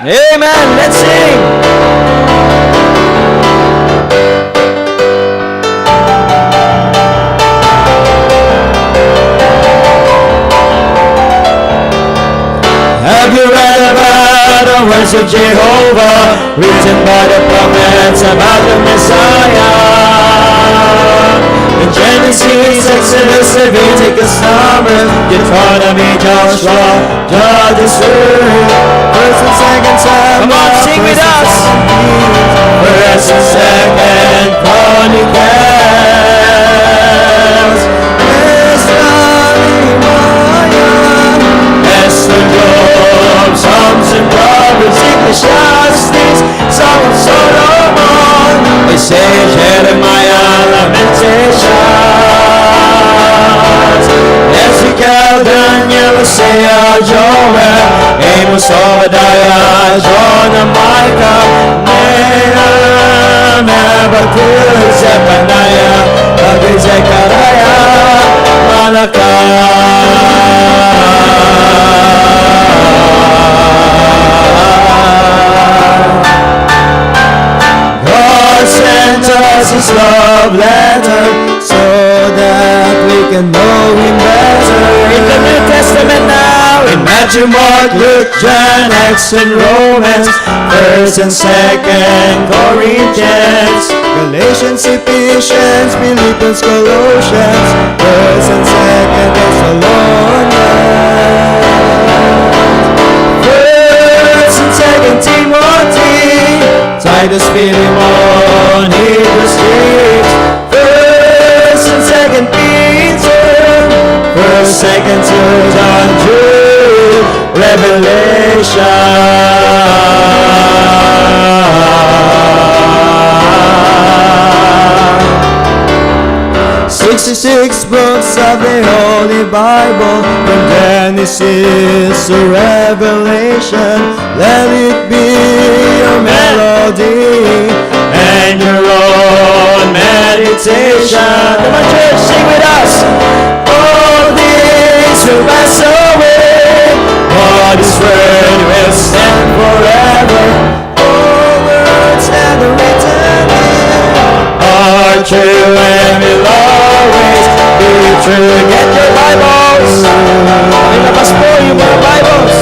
Amen. Let's sing. Have you read about the words of Jehovah, written by the prophets about the Messiah? In Genesis, Exodus, Leviticus, Numbers, Deuteronomy, Joshua, Judges, First and Second Samuel. Come on, sing with us. First and Second Chronicles, Esther, Job, Psalms and Proverbs, Ecclesiastes, Song of Solomon, Isaiah, Jeremiah, Lamentations, Ezekiel, Daniel, Hosea, Joel, Amos, Obadiah, Jonah, Micah, Nahum, Habakkuk, Zephaniah, Haggai, Zechariah, Malachi. His love letter so that we can know Him better. In the New Testament now, in Matthew, Mark, Luke, John, Acts, and Romans, First and Second Corinthians, Galatians, Ephesians, Philippians, Colossians, First and Second Thessalonians, First and Second Timothy, Titus, Philemon, Hebrews, First and Second Peter, First, Second John, Jude, Revelation. 66 books of the Holy Bible, from Genesis to Revelation. Let it be your melody and your own meditation. Come on, church, sing with us. All things will pass away, but His word will stand forever. All words that are written are true and will always be true. Get your Bibles. Ilabas po yung mga Bibles.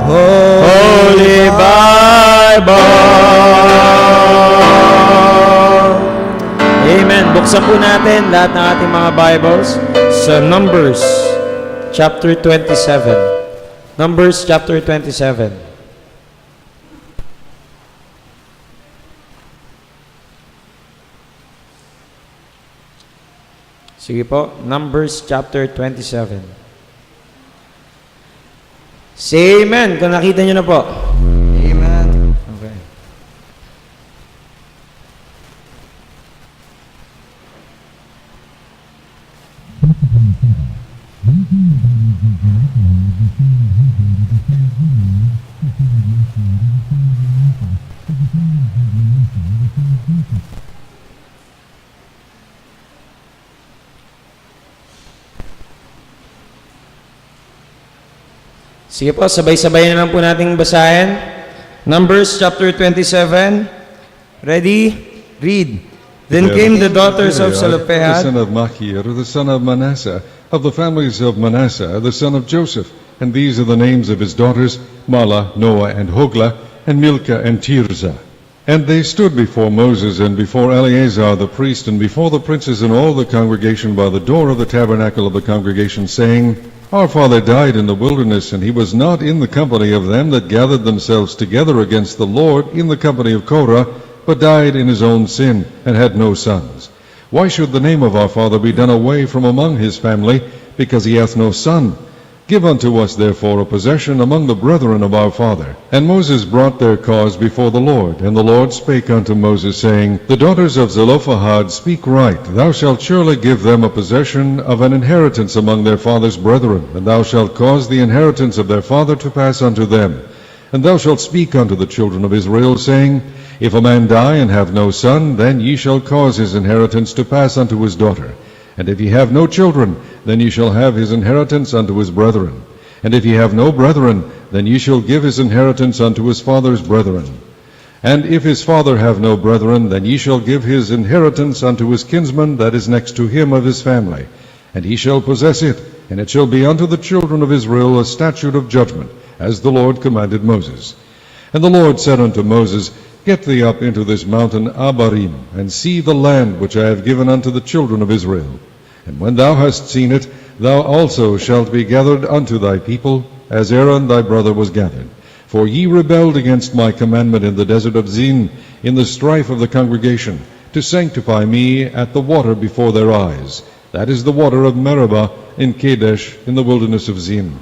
Holy Bible. Amen. Buksan po natin lahat ng ating mga Bibles sa Numbers chapter 27. Numbers chapter 27. Sige po, Numbers chapter 27. Say amen kung nakita nyo na po. Amen. Okay. Sige po, sabay-sabay na lang po nating basahin. Numbers chapter 27. Ready? Read. Then came the daughters of Zelophehad, the son of Machir, the son of Manasseh, of the families of Manasseh, the son of Joseph. And these are the names of his daughters, Mahlah, Noah, and Hoglah, and Milcah, and Tirzah. And they stood before Moses, and before Eleazar the priest, and before the princes and all the congregation by the door of the tabernacle of the congregation, saying, Our father died in the wilderness, and he was not in the company of them that gathered themselves together against the Lord in the company of Korah, but died in his own sin, and had no sons. Why should the name of our father be done away from among his family, because he hath no son? Give unto us therefore a possession among the brethren of our father. And Moses brought their cause before the Lord. And the Lord spake unto Moses, saying, The daughters of Zelophehad speak right. Thou shalt surely give them a possession of an inheritance among their father's brethren, and thou shalt cause the inheritance of their father to pass unto them. And thou shalt speak unto the children of Israel, saying, If a man die and have no son, then ye shall cause his inheritance to pass unto his daughter. And if he have no children, then ye shall have his inheritance unto his brethren. And if he have no brethren, then ye shall give his inheritance unto his father's brethren. And if his father have no brethren, then ye shall give his inheritance unto his kinsman that is next to him of his family. And he shall possess it, and it shall be unto the children of Israel a statute of judgment, as the Lord commanded Moses. And the Lord said unto Moses, Get thee up into this mountain Abarim, and see the land which I have given unto the children of Israel. And when thou hast seen it, thou also shalt be gathered unto thy people, as Aaron thy brother was gathered. For ye rebelled against my commandment in the desert of Zin, in the strife of the congregation, to sanctify me at the water before their eyes. That is the water of Meribah in Kadesh, in the wilderness of Zin.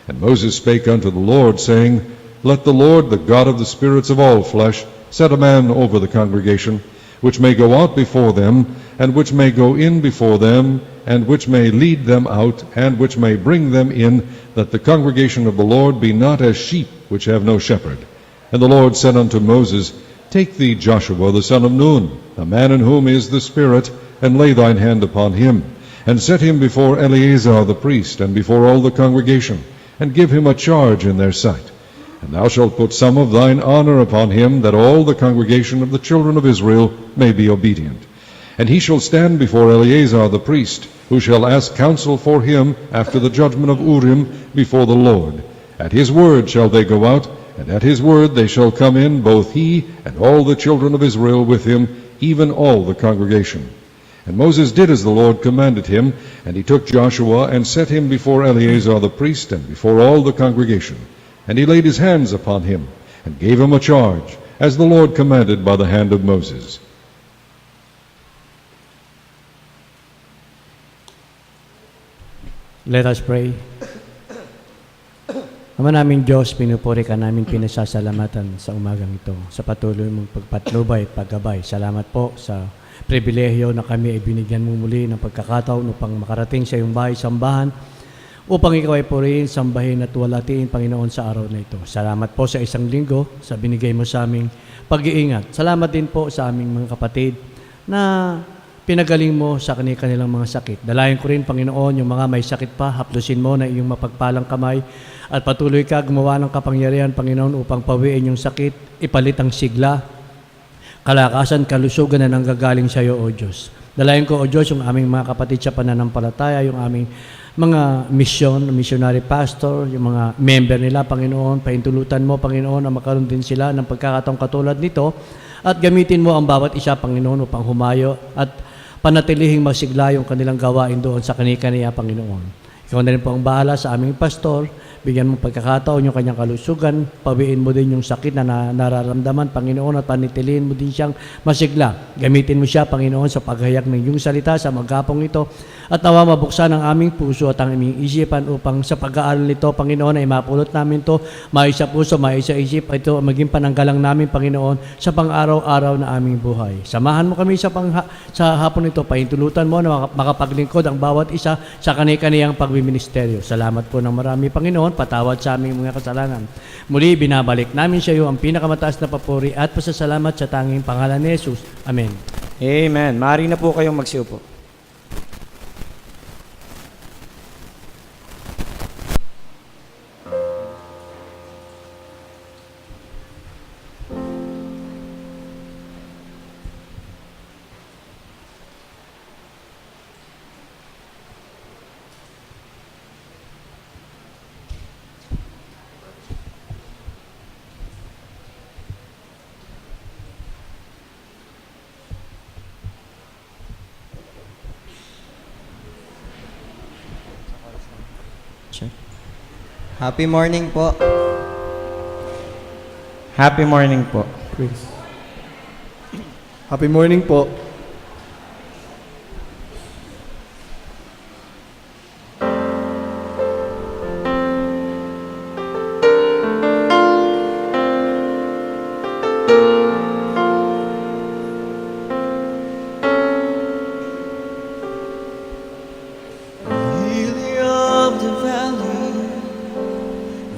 And Moses spake unto the Lord, saying, Let the Lord, the God of the spirits of all flesh, set a man over the congregation, which may go out before them, and which may go in before them, and which may lead them out, and which may bring them in, that the congregation of the Lord be not as sheep which have no shepherd. And the Lord said unto Moses, Take thee Joshua the son of Nun, a man in whom is the Spirit, and lay thine hand upon him, and set him before Eleazar the priest, and before all the congregation, and give him a charge in their sight. And thou shalt put some of thine honor upon him, that all the congregation of the children of Israel may be obedient. And he shall stand before Eleazar the priest, who shall ask counsel for him after the judgment of Urim before the Lord. At his word shall they go out, and at his word they shall come in, both he and all the children of Israel with him, even all the congregation. And Moses did as the Lord commanded him, and he took Joshua and set him before Eleazar the priest and before all the congregation. And he laid his hands upon him, and gave him a charge, as the Lord commanded by the hand of Moses. Let us pray. Ama namin Diyos, pinupuri ka namin, pinasasalamatan sa umagang ito, sa patuloy mong pagpatnubay, paggabay. Salamat po sa pribilehiyo na kami ay binigyan mo muli ng pagkakataon upang makarating sa iyong bahay-sambahan, upang ikaw ay purihin, sambahin at walatiin, Panginoon, sa araw na ito. Salamat po sa isang linggo, sa binigay mo sa aming pag-iingat. Salamat din po sa aming mga kapatid na pinagaling mo sa kanilang mga sakit. Dalayan ko rin, Panginoon, yung mga may sakit pa, haplusin mo na iyong mapagpalang kamay at patuloy ka gumawa ng kapangyarihan, Panginoon, upang pawiin yung sakit, ipalit ang sigla, kalakasan, kalusugan na nanggagaling sa iyo, O Diyos. Dalayan ko, O Diyos, yung aming mga kapatid sa pananampalataya, yung aming mga missionary pastor, yung mga member nila, Panginoon, paintulutan mo, Panginoon, na makaroon din sila ng pagkakataong katulad nito at gamitin mo ang bawat isa, Panginoon, upang humayo at panatilihing masigla yung kanilang gawain doon sa kaniya, Panginoon. Ikaw na rin po ang bahala sa aming pastor. Bigyan mo pagkakataon yung kanyang kalusugan, pawiin mo din yung sakit na nararamdaman, Panginoon, at panitilihin mo din siyang masigla. Gamitin mo siya, Panginoon, sa paghayag ng iyong salita sa maghapong ito, at nawa mabuksan ang aming puso at ang aming isipan upang sa pag-aaral nito, Panginoon, ay mapulot namin to, maisa puso, maisa isip, ito maging pananggalang namin, Panginoon, sa pang-araw-araw na aming buhay. Samahan mo kami sa hapon ito, pahintulutan mo na makapaglingkod ang bawat isa sa kani-kaniyang pagbiministeryo. Salamat po ng marami, Panginoon, patawad sa aming mga kasalanan. Muli, binabalik namin sa iyo ang pinakamataas na papuri at pasasalamat sa tanging pangalan ni Jesus. Amen. Amen. Maaari na po kayong magsiupo. Happy morning po. Happy morning po. Happy morning po. Lily of the valley,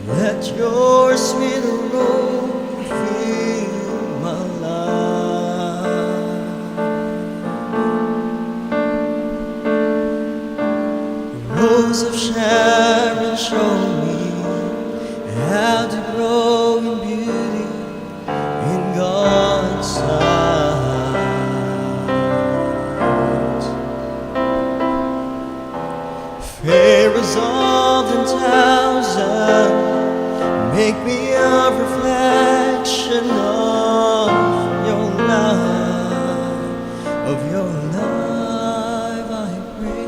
let your sweet aroma fill my life. share and show me how to grow in beauty in God's sight. Pharaohs of 10,000, make me a reflection of your life, I pray.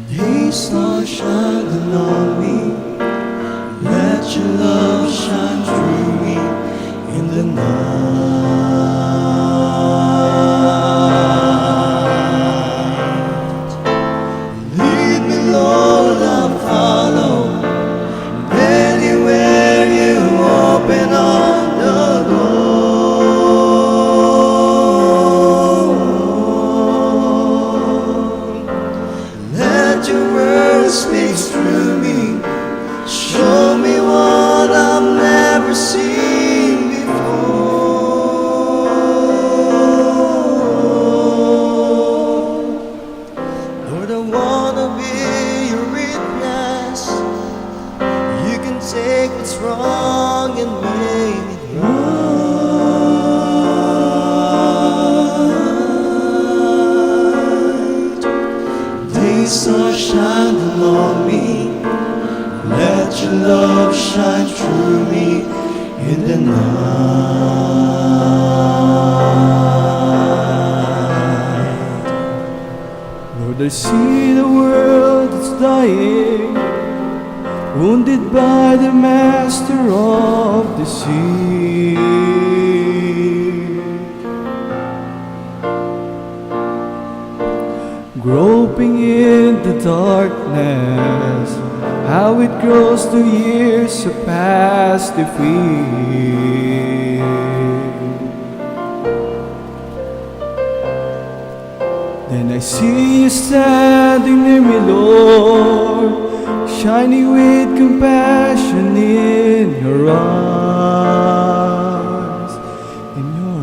These stars shining on me, let your love shine through me in the night. Lead me, Lord, I'll follow. Anywhere you open up the door, let your word speak through me. Show me what I've never seen before. Lord, I wanna be your witness. You can take what's wrong and make it right. These stars shining on me, let your love shine through me in the night. Lord, I see the world that's dying, wounded by the master of the sea. Groping in the darkness, how it grows to years surpass defeat. Then I see you standing near me, Lord, shining with compassion in your eyes, in your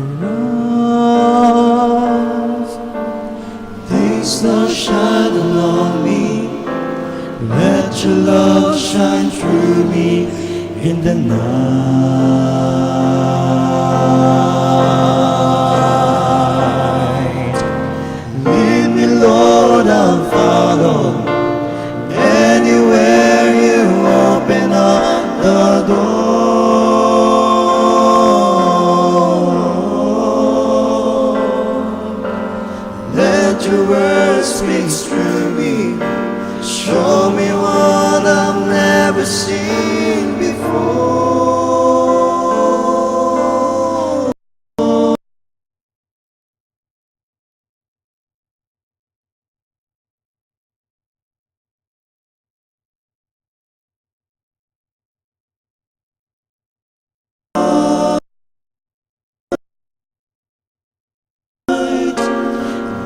eyes. These stars shining on me, let your love shine through me in the night. Lead me, Lord, I'll follow. Anywhere you open up the door, let your word speak through me. Show me what I've never seen before.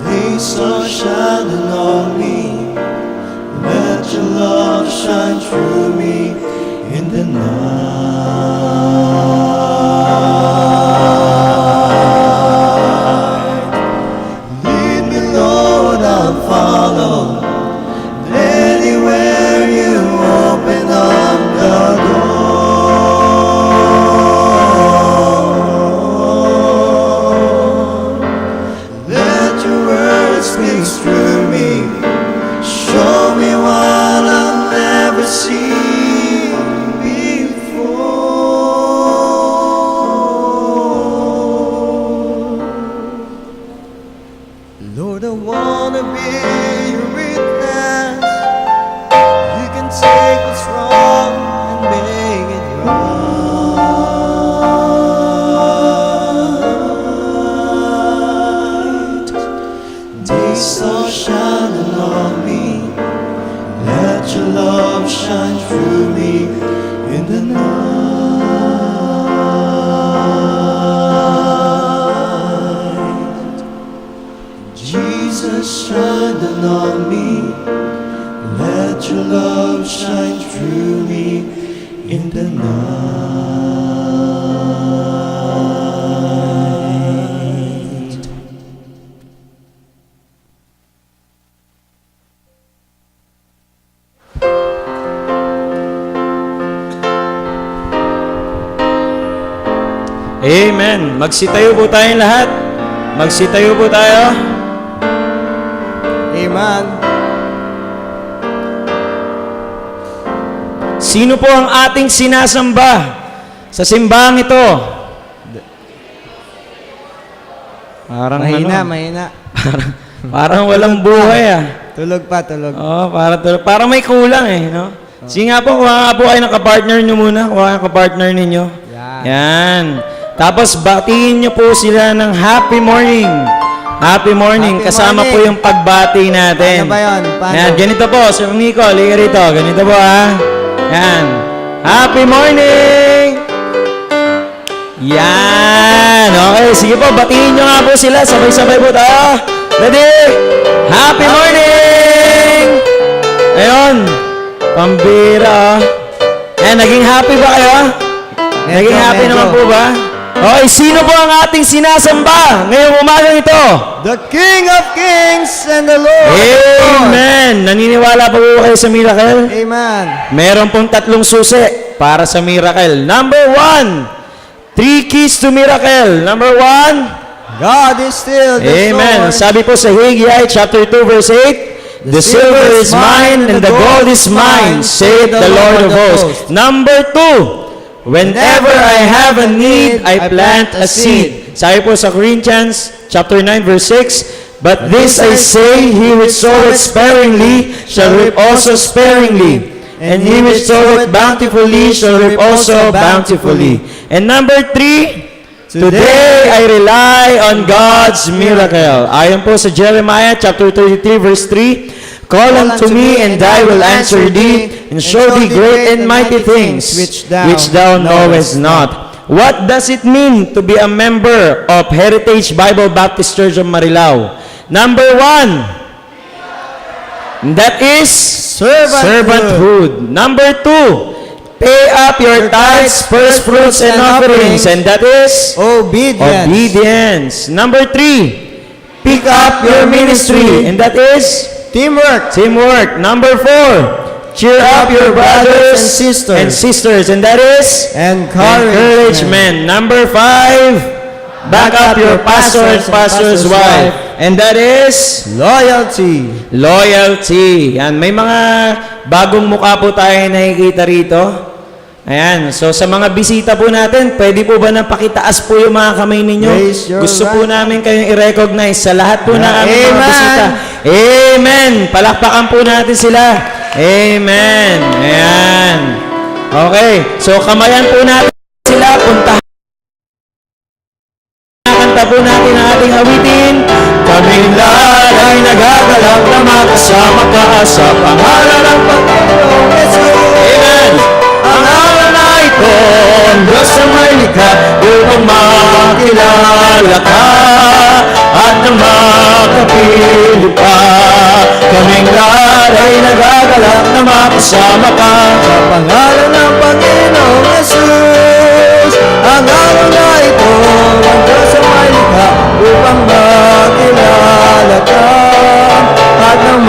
These stars shining on me, let your love shine through me in the night. Lead me, Lord, I'll follow. Anywhere you open up the door, let your word speak through me. Show me what I've never seen before. Lord, I wanna be your witness. You can take what's wrong and make it right. These stars shining on me, let your love shine through me in the night. Jesus shining on me, let your love shine through me in the night. Amen. Magsitayo po tayong lahat. Magsitayo po tayo. Amen. Sino po ang ating sinasamba sa simbahan ito? Parang Mahina. parang walang buhay ah. Tulog pa, tulog. Oh, parang may kulang eh, no? Sige nga po, kuha nga po kayo ng kapartner nyo muna. Kuha kayo ng kapartner ninyo. Yan. Tapos batiin nyo po sila ng happy morning. Happy morning. Happy Kasama morning. po yung pagbati natin. Paano ba yun? Paano? Yan, ganito po. Sir Nico, liga rito. Ganito po ha. Yan. Happy morning! Yan. Okay, sige po. Batiin nyo nga po sila. Sabay-sabay po tayo. Ready? Happy morning! Ayun. Pambira. Yan, naging happy ba kayo? Naging happy medyo. naman po ba? Okay, sino po ang ating sinasamba ngayong umagang ito? The King of Kings and the Lord of Lords. Amen! Naniniwala pa po kayo sa miracle? Amen. Meron pong 3 susi para sa miracle. Number 1, 3 keys to miracle. Number 1, God is still the Amen. Lord. Sabi po sa Haggai chapter 2 verse 8, the silver is mine and the gold is mine, saith the Lord of hosts. Number 2, whenever I have a need, I plant a seed. Sabi po sa Corinthians chapter 9 verse 6, but this I say, he which soweth sparingly shall reap also sparingly, and he which soweth bountifully shall reap also bountifully. And number 3, today I rely on God's miracle. Ayon po sa Jeremiah chapter 33 verse 3, call unto me and I will answer thee and show thee great and mighty things which thou knowest not. What does it mean to be a member of Heritage Bible Baptist Church of Marilao? Number 1, that is servanthood. Number 2, pay up your tithes, first fruits, and offerings, and that is Obedience. obedience. Number 3, pick up your ministry, and that is Teamwork. teamwork. Number 4, cheer up your brothers and sisters, and that is encouragement. Number 5, back up your pastor and pastor's wife, and that is Loyalty. loyalty. Yan, may mga bagong mukha po tayo nakikita rito. Ayan, so sa mga bisita po natin, pwede po ba na pakitaas po yung mga kamay ninyo? Raise your Gusto po right. namin kayong i-recognize sa lahat po ng aming mga Amen. bisita. Amen! Palakpakan po natin sila. Amen! Ayan. Okay, so kamayan po natin sila. Puntahan. Kanta po natin ang ating awitin. Kaming lahat ay nagagalak na makasama ka sa pangalan ng Panginoong Yesus. Amen! Ang araw na ito, ang Diyos ang may likha, upang makilala ka at nang makapiling pa. Kaming lahat ay nagagalak na makasama ka sa Pangalan ng Panginoong Yesus. Ang araw na ito, ang Diyos ang may likha, upang makilala ka at nang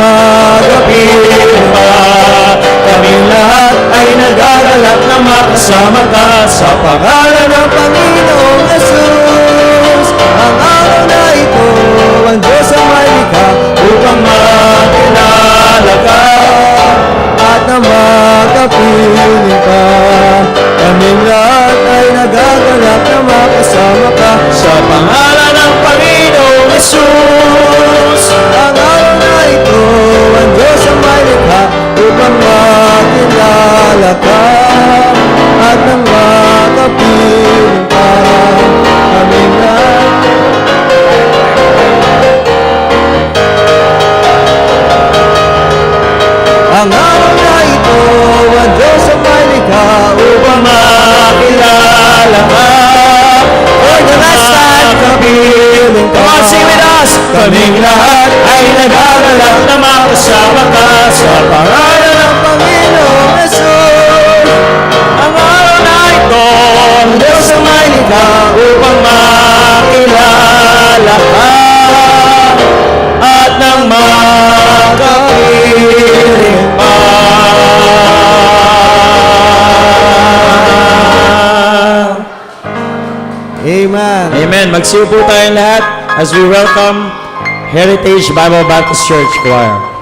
Kapiling pa. Kaming lahat ay nagagalak na makasama ka sa pangalan ng Panginoong Yesus. Ang araw na ito, ang Diyos ang may likha, upang makilala ka. at na makapiling ka. Kaming lahat ay nagagalak na makasama ka. Sa pangalan ng Panginoong Yesus. Ang araw na ito, ang Diyos ang may likha, upang makilala ka at nang makapiling ka. Kaming lahat magsiyo po tayong lahat as we welcome Heritage Bible Baptist Church Choir.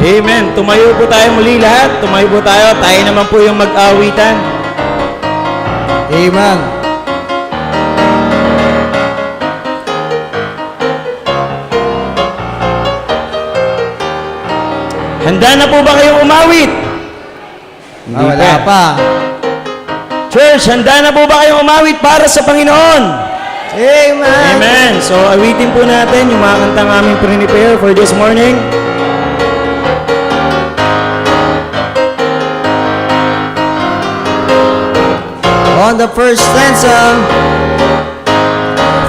Amen. Tumayo po tayo muli lahat. Tumayo po tayo. Tayo naman po yung mag-awitan. Amen. Handa na po ba kayong umawit? Wala pa. Church, handa na po ba kayong umawit para sa Panginoon? Amen. Amen. So, awitin po natin yung mga kantang aming prepare for this morning. On the first stanza.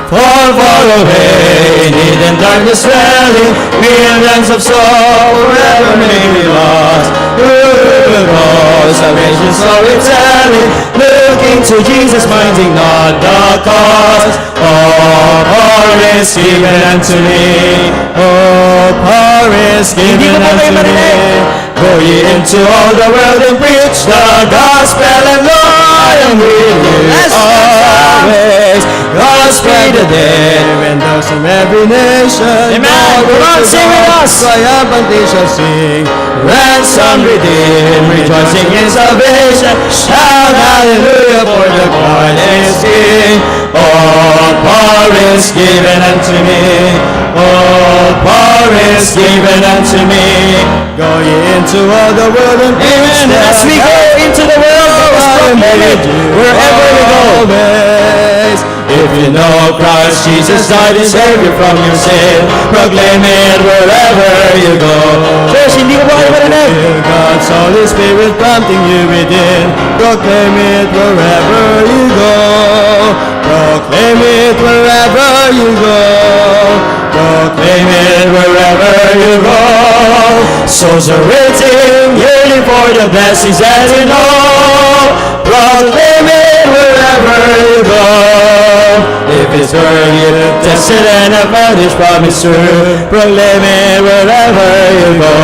Far, far away, in hidden darkness dwelling, millions of souls forever may be lost. Through the cross, salvation storytelling, looking to Jesus, minding not the cost. All power is given unto me. All power is Hindi given ko po kayo unto me. marinig. Go ye into all the world and preach the gospel, and lo, I am with you always. God spread the dead and those from every nation. Amen. God Come on, will sing with God. us. Triumphant they shall sing. Ransom redeemed, rejoicing in salvation. Shout hallelujah, for the God is King. All power is given unto me. All power is given unto me. Go ye into all the world and preach Amen. the As we go into the world, let us proclaim it wherever we go. always. If you know Christ Jesus died and saved you from your sin, proclaim it wherever you go. Church, hindi ko po kayo marinig. Feel God's Holy Spirit prompting you within. Proclaim it wherever you go. Proclaim it wherever you go. Proclaim it wherever you go. Souls are waiting, yearning for the blessings that you know. Proclaim it wherever you go. If it's word you tested and have found His promise true, proclaim it wherever you go.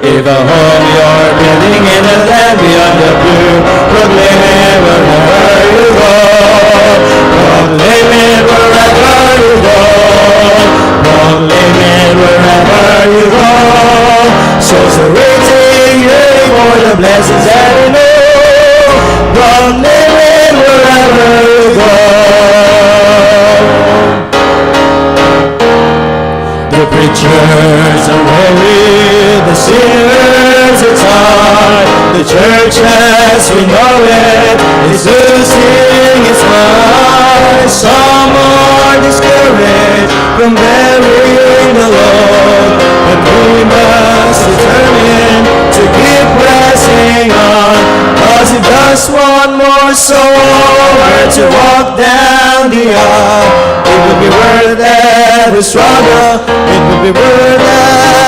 If a home you're building in a land beyond the blue, proclaim it wherever you go. Proclaim it wherever you go. Proclaim it wherever you go. Souls are waiting, yearning for the blessings that you know. Proclaim it wherever you go. The preachers are holy, the singers are tired. The church as we know it is losing its mind. Some are discouraged from bearing the Lord, but we must determine to keep pressing on. Cause if just one more soul were to walk down the aisle, it would be worth every struggle, it would be worth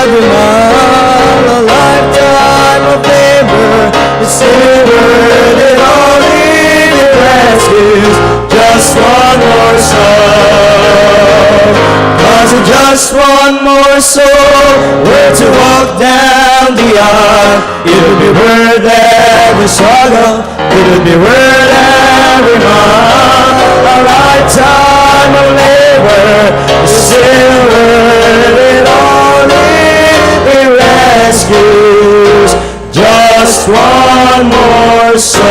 every mile. A lifetime of labor is still worth it. Only the rescues just one more soul. Cause if just one more soul were to walk down the aisle, it would be worth every struggle, it would be worth every mile. A lifetime of labor is still worth it. Only the rescues just one more soul.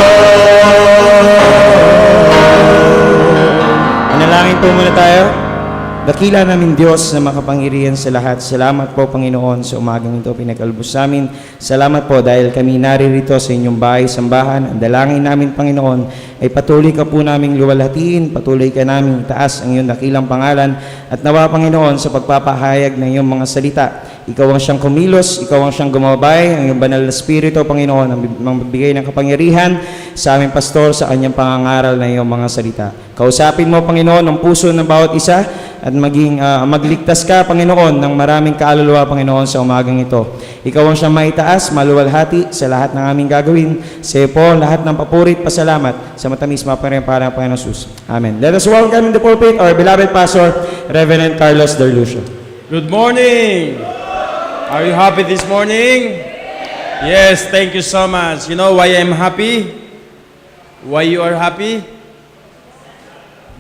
Manalangin po muna tayo. Dakila namin Diyos na makapangyarihan sa lahat. Salamat po, Panginoon, sa umagang ito pinagkalubos namin. Salamat po dahil kami naririto sa inyong bahay-sambahan. Ang dalangin namin, Panginoon, ay patuloy ka po naming luwalhatiin, patuloy ka naming itaas ang iyong dakilang pangalan. At nawa, Panginoon, sa pagpapahayag ng iyong mga salita, ikaw ang siyang kumilos, ikaw ang siyang gumabay, ang iyong banal na Espiritu, Panginoon, ang magbigay ng kapangyarihan sa aming pastor sa kanyang pangangaral ng iyong mga salita. Kausapin mo, Panginoon, ang puso ng bawat isa at magligtas ka, Panginoon, ng maraming kaluluwa, Panginoon, sa umagang ito. Ikaw ang siyang maitaas, maluwalhati sa lahat ng aming gagawin. Sa iyo po, lahat ng papurit, pasalamat sa matamis maparing parang Panginoon Jesus. Amen. Let us welcome in the pulpit our beloved pastor, Reverend Carlos Darlucio. Good morning! Are you happy this morning? Yes, thank you so much. You know why I'm happy? Why you are happy?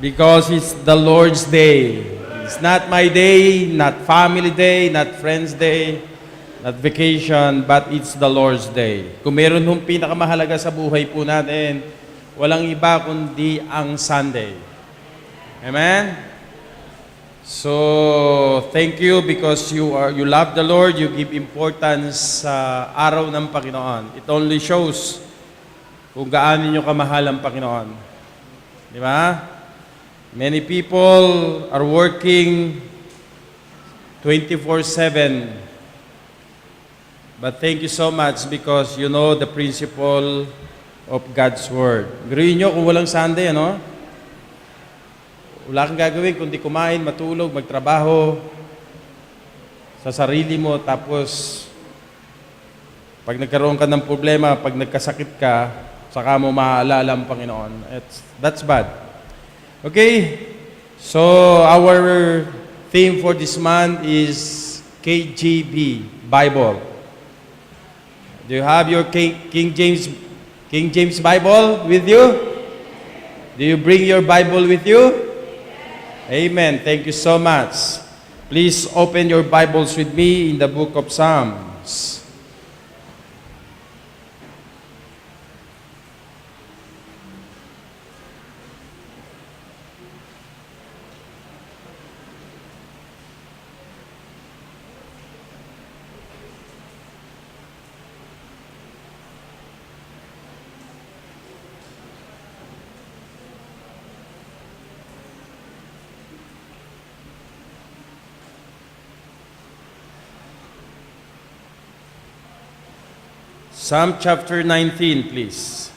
Because it's the Lord's day. It's not my day, not family day, not friends day, not vacation, but it's the Lord's day. Kung meron hong pinakamahalaga sa buhay po natin, walang iba kundi ang Sunday. Amen? So, thank you because you love the Lord, you give importance sa araw ng Panginoon. It only shows kung gaano nyo kamahal ang Panginoon. Di ba? Many people are working 24/7. But thank you so much because you know the principle of God's Word. Gawin nyo kung walang Sunday, ano? Wala kang gagawin kundi kumain, matulog, magtrabaho sa sarili mo. Tapos, pag nagkaroon ka ng problema, pag nagkasakit ka, saka mo maaalala ang Panginoon. That's bad. Okay? So, our theme for this month is KJV, Bible. Do you have your King James Bible with you? Do you bring your Bible with you? Amen. Thank you so much. Please open your Bibles with me in the book of Psalms. Psalm chapter 19, please.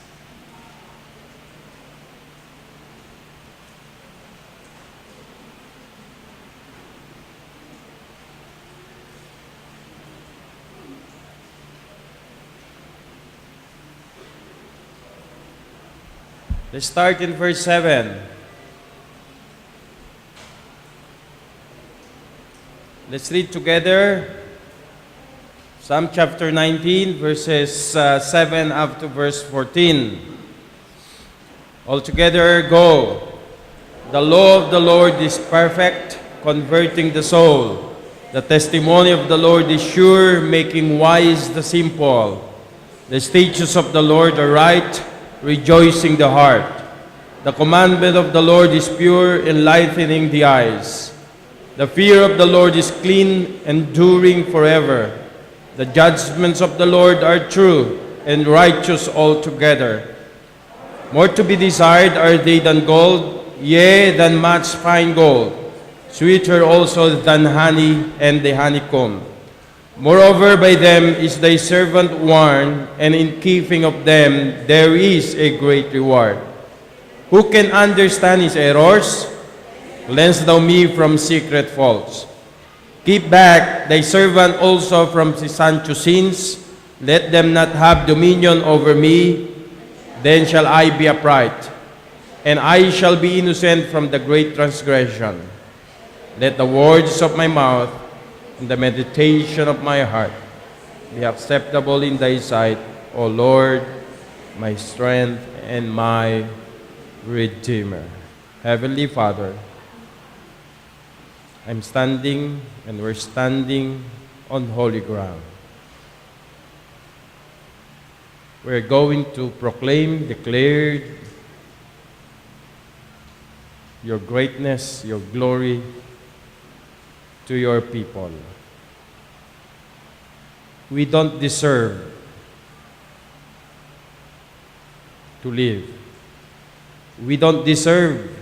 Let's start in verse 7. Let's read together. Psalm chapter 19, verses 7 up to verse 14. All together, go. The law of the Lord is perfect, converting the soul. The testimony of the Lord is sure, making wise the simple. The statutes of the Lord are right, rejoicing the heart. The commandment of the Lord is pure, enlightening the eyes. The fear of the Lord is clean, enduring forever. The judgments of the Lord are true and righteous altogether. More to be desired are they than gold, yea, than much fine gold, sweeter also than honey and the honeycomb. Moreover, by them is thy servant warned, and in keeping of them there is a great reward. Who can understand his errors? Cleanse thou me from secret faults. Keep back thy servant also from his Sancho's sins. Let them not have dominion over me. Then shall I be upright, and I shall be innocent from the great transgression. Let the words of my mouth and the meditation of my heart be acceptable in thy sight, O Lord, my strength and my Redeemer. Heavenly Father, I'm standing and we're standing on holy ground. We're going to proclaim, declare your greatness, your glory to your people. We don't deserve to live. We don't deserve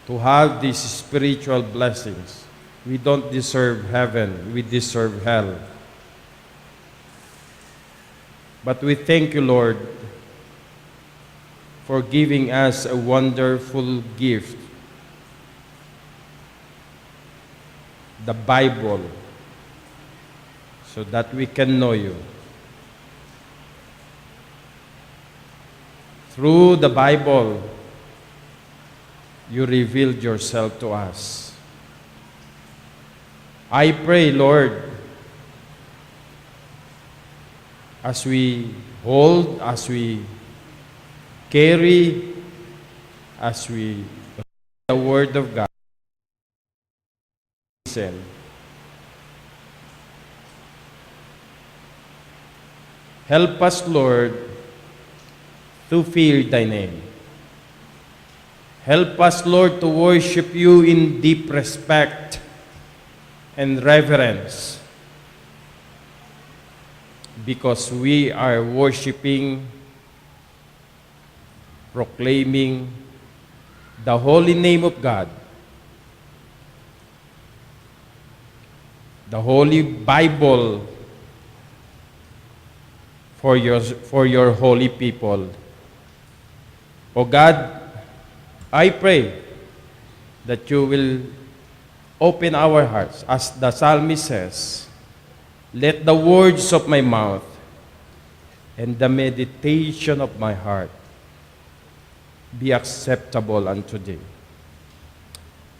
to have these spiritual blessings. We don't deserve heaven. We deserve hell. But we thank you, Lord, for giving us a wonderful gift, the Bible, so that we can know you. Through the Bible, you revealed yourself to us. I pray, Lord, as we hold, as we carry, as we read the Word of God, listen. Help us, Lord, to fear thy name. Help us, Lord, to worship you in deep respect and reverence, because we are worshiping, proclaiming the holy name of God, the Holy Bible for your holy people. O God, I pray that you will open our hearts, as the psalmist says, let the words of my mouth and the meditation of my heart be acceptable unto thee.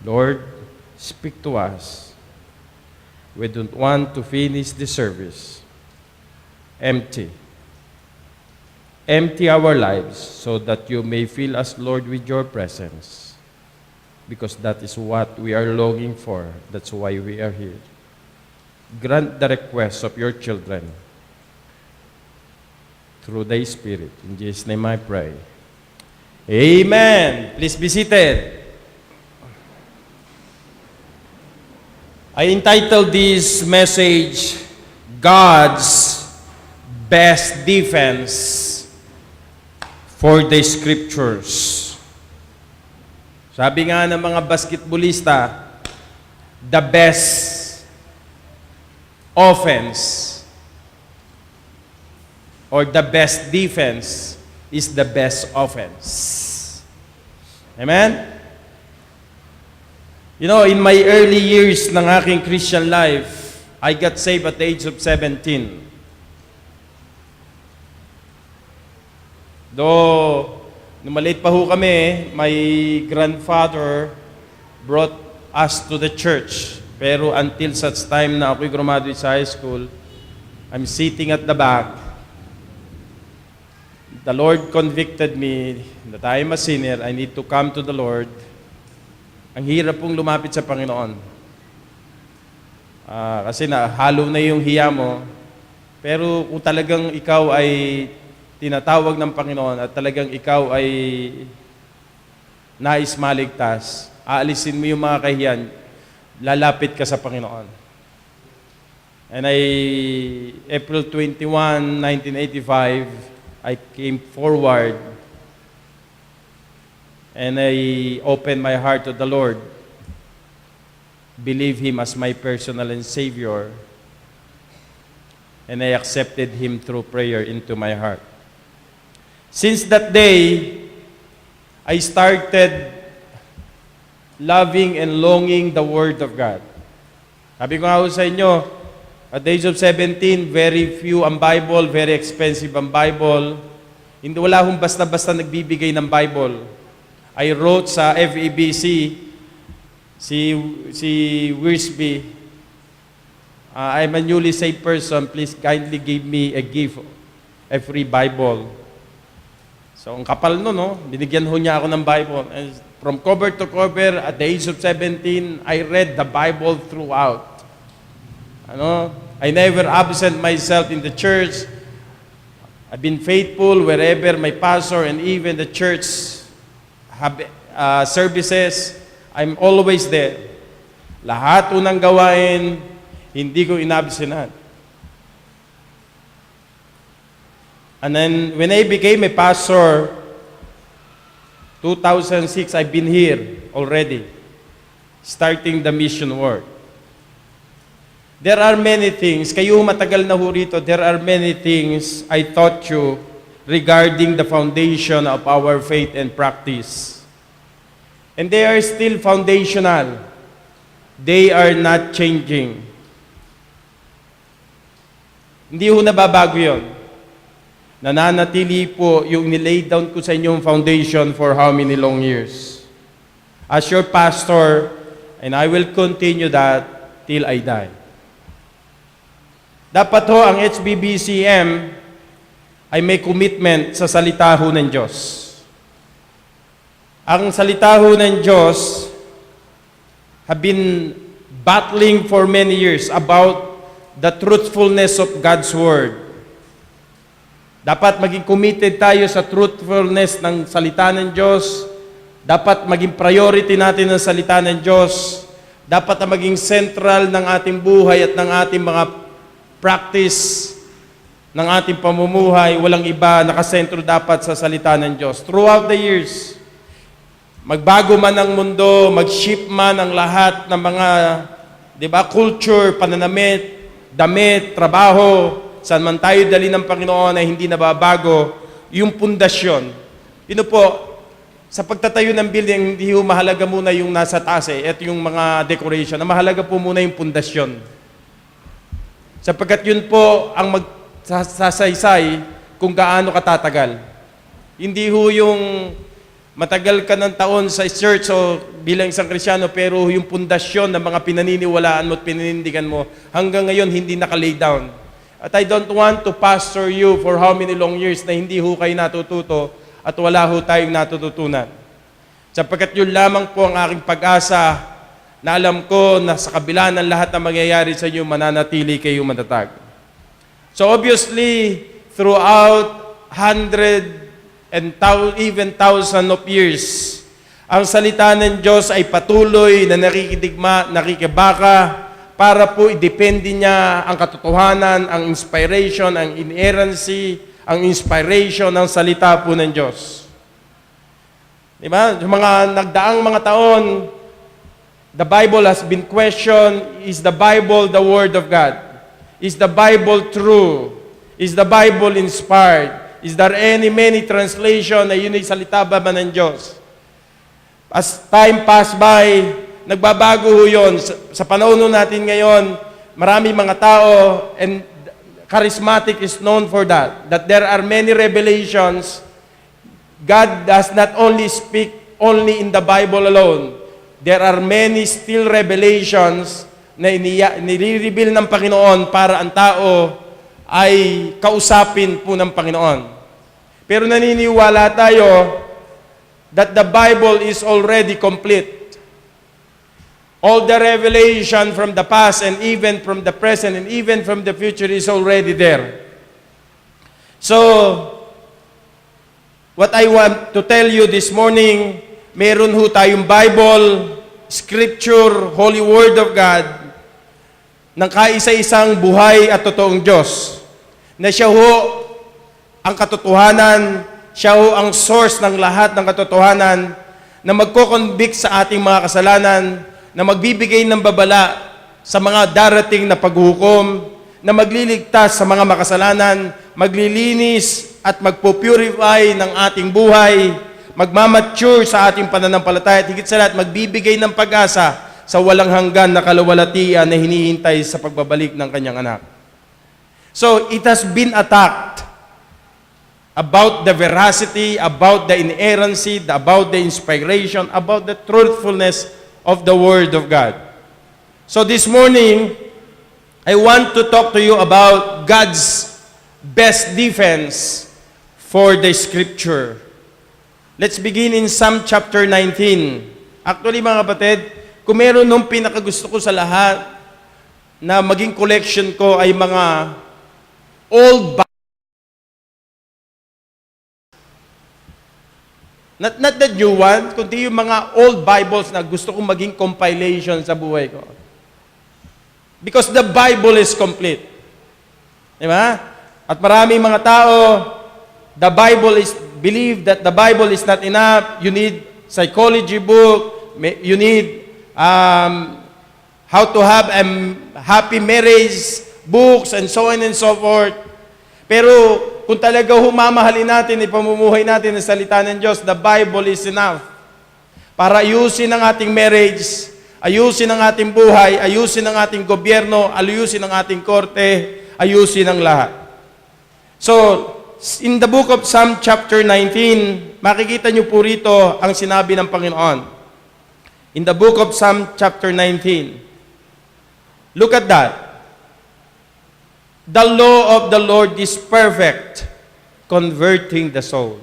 Lord, speak to us. We don't want to finish the service empty. Empty our lives so that you may fill us, Lord, with your presence. Because that is what we are longing for. That's why we are here. Grant the requests of your children through thy Spirit. In Jesus' name I pray. Amen. Please be seated. I entitled this message, God's Best Defense for the Scriptures. Sabi nga ng mga basketballista, the best offense or the best defense is the best offense. Amen? You know, in my early years ng aking Christian life, I got saved at the age of 17. Though, nung maliit pa ho kami, my grandfather brought us to the church. Pero until such time na ako'y graduate sa high school, I'm sitting at the back. The Lord convicted me that I am a sinner. I need to come to the Lord. Ang hirap pong lumapit sa Panginoon. Kasi halo na yung hiya mo. Pero kung talagang ikaw ay tinatawag ng Panginoon at talagang ikaw ay nais maligtas, aalisin mo yung mga kahiyan, lalapit ka sa Panginoon. And April 21, 1985, I came forward and I opened my heart to the Lord, believe Him as my personal and Savior, and I accepted Him through prayer into my heart. Since that day, I started loving and longing the Word of God. Sabi ko nga ho sa inyo, at the age of 17, very few ang Bible, very expensive ang Bible. Hindi wala akong basta-basta nagbibigay ng Bible. I wrote sa FEBC, si Wiersbe, I'm a newly saved person, please kindly give me a gift, a free Bible. So, ang kapal no, no? Binigyan ho niya ako ng Bible. And from cover to cover, at the age of 17, I read the Bible throughout. I never absent myself in the church. I've been faithful wherever my pastor and even the church have services. I'm always there. Lahat unang gawain, hindi ko inabsenan. And then, when I became a pastor, 2006, I've been here already, starting the mission work. There are many things, kayo matagal na ho rito, there are many things I taught you regarding the foundation of our faith and practice. And they are still foundational. They are not changing. Hindi ho nababago yun. Nananatili po yung nilay down ko sa inyong foundation for how many long years. As your pastor, and I will continue that till I die. Dapat ho ang HBBCM ay may commitment sa salita ho ng Diyos. Ang salita ho ng Diyos have been battling for many years about the truthfulness of God's Word. Dapat maging committed tayo sa truthfulness ng salita ng Diyos. Dapat maging priority natin ang salita ng Diyos. Dapat na maging central ng ating buhay at ng ating mga practice ng ating pamumuhay. Walang iba, nakasentro dapat sa salita ng Diyos. Throughout the years, magbago man ang mundo, mag-shift man ang lahat ng mga, culture, pananamit, damit, trabaho, saan man tayo dali ng Panginoon ay hindi nababago, yung pundasyon. Sa pagtatayo ng building, hindi mahalaga muna yung nasa taas at yung mga decoration. Ang mahalaga po muna yung pundasyon. Sapagkat yun po ang magsasaysay kung gaano katatagal. Hindi ho yung matagal ka ng taon sa church o bilang isang Kristiyano, pero yung pundasyon ng mga pinaniniwalaan mo at pininindigan mo, hanggang ngayon hindi nakalay down. At I don't want to pastor you for how many long years na hindi ho kayo natututo at wala ho tayong natututunan. Sapagkat yun lamang po ang aking pag-asa na alam ko na sa kabila ng lahat na mangyayari sa inyo, mananatili kayo matatag. So obviously, throughout even thousand of years, ang salita ng Diyos ay patuloy na nakikidigma, nakikibaka, para po idepende niya ang katotohanan, ang inspiration, ang inerrancy, ang inspiration ng salita po ng Diyos. Diba? Yung mga nagdaang mga taon, the Bible has been questioned. Is the Bible the Word of God? Is the Bible true? Is the Bible inspired? Is there many translation na yun ay salita ba ng Diyos? As time passed by, nagbabago ho yun. Sa panahon natin ngayon, marami mga tao, and charismatic is known for that there are many revelations. God does not only speak only in the Bible alone. There are many still revelations na nire-reveal ng Panginoon para ang tao ay kausapin po ng Panginoon. Pero naniniwala tayo that the Bible is already complete. All the revelation from the past and even from the present and even from the future is already there. So, what I want to tell you this morning, meron ho tayong Bible, Scripture, Holy Word of God, ng kaisa-isang buhay at totoong Diyos, na siya ho ang katotohanan, siya ho ang source ng lahat ng katotohanan, na magko-convict sa ating mga kasalanan, na magbibigay ng babala sa mga darating na paghukom, na magliligtas sa mga makasalanan, maglilinis at magpo-purify ng ating buhay, magmamature sa ating pananampalataya at higit sa lahat, magbibigay ng pag-asa sa walang hanggan na kalawalatian na hinihintay sa pagbabalik ng kanyang anak. So, it has been attacked about the veracity, about the inerrancy, about the inspiration, about the truthfulness of the Word of God. So this morning, I want to talk to you about God's best defense for the Scripture. Let's begin in Psalm chapter 19. Actually, mga kapatid, kung meron nung pinakagusto ko sa lahat na maging collection ko ay mga old Not the new one, kundi yung mga old Bibles na gusto kong maging compilation sa buhay ko. Because the Bible is complete. Diba? At maraming mga tao, believe that the Bible is not enough. You need psychology book, you need how to have a happy marriage books, and so on and so forth. Pero kung talaga humamahalin natin, ipamumuhay natin ang salita ng Diyos, the Bible is enough para ayusin ang ating marriage, ayusin ang ating buhay, ayusin ang ating gobyerno, ayusin ang ating korte, ayusin ang lahat. So, in the book of Psalm chapter 19, makikita niyo po rito ang sinabi ng Panginoon. In the book of Psalm chapter 19, look at that. The law of the Lord is perfect, converting the soul.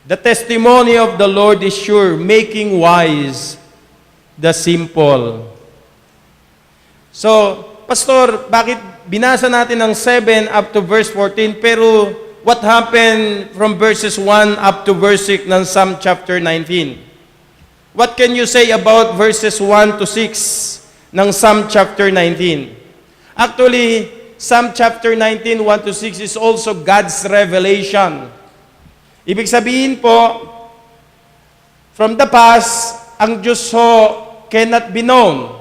The testimony of the Lord is sure, making wise the simple. So, Pastor, bakit binasa natin ang 7 up to verse 14, pero what happened from verses 1 up to verse 6 ng Psalm chapter 19? What can you say about verses 1 to 6 ng Psalm chapter 19? Actually, Psalm chapter 19, 1 to 6 is also God's revelation. Ibig sabihin po, from the past, ang Diyos ho cannot be known.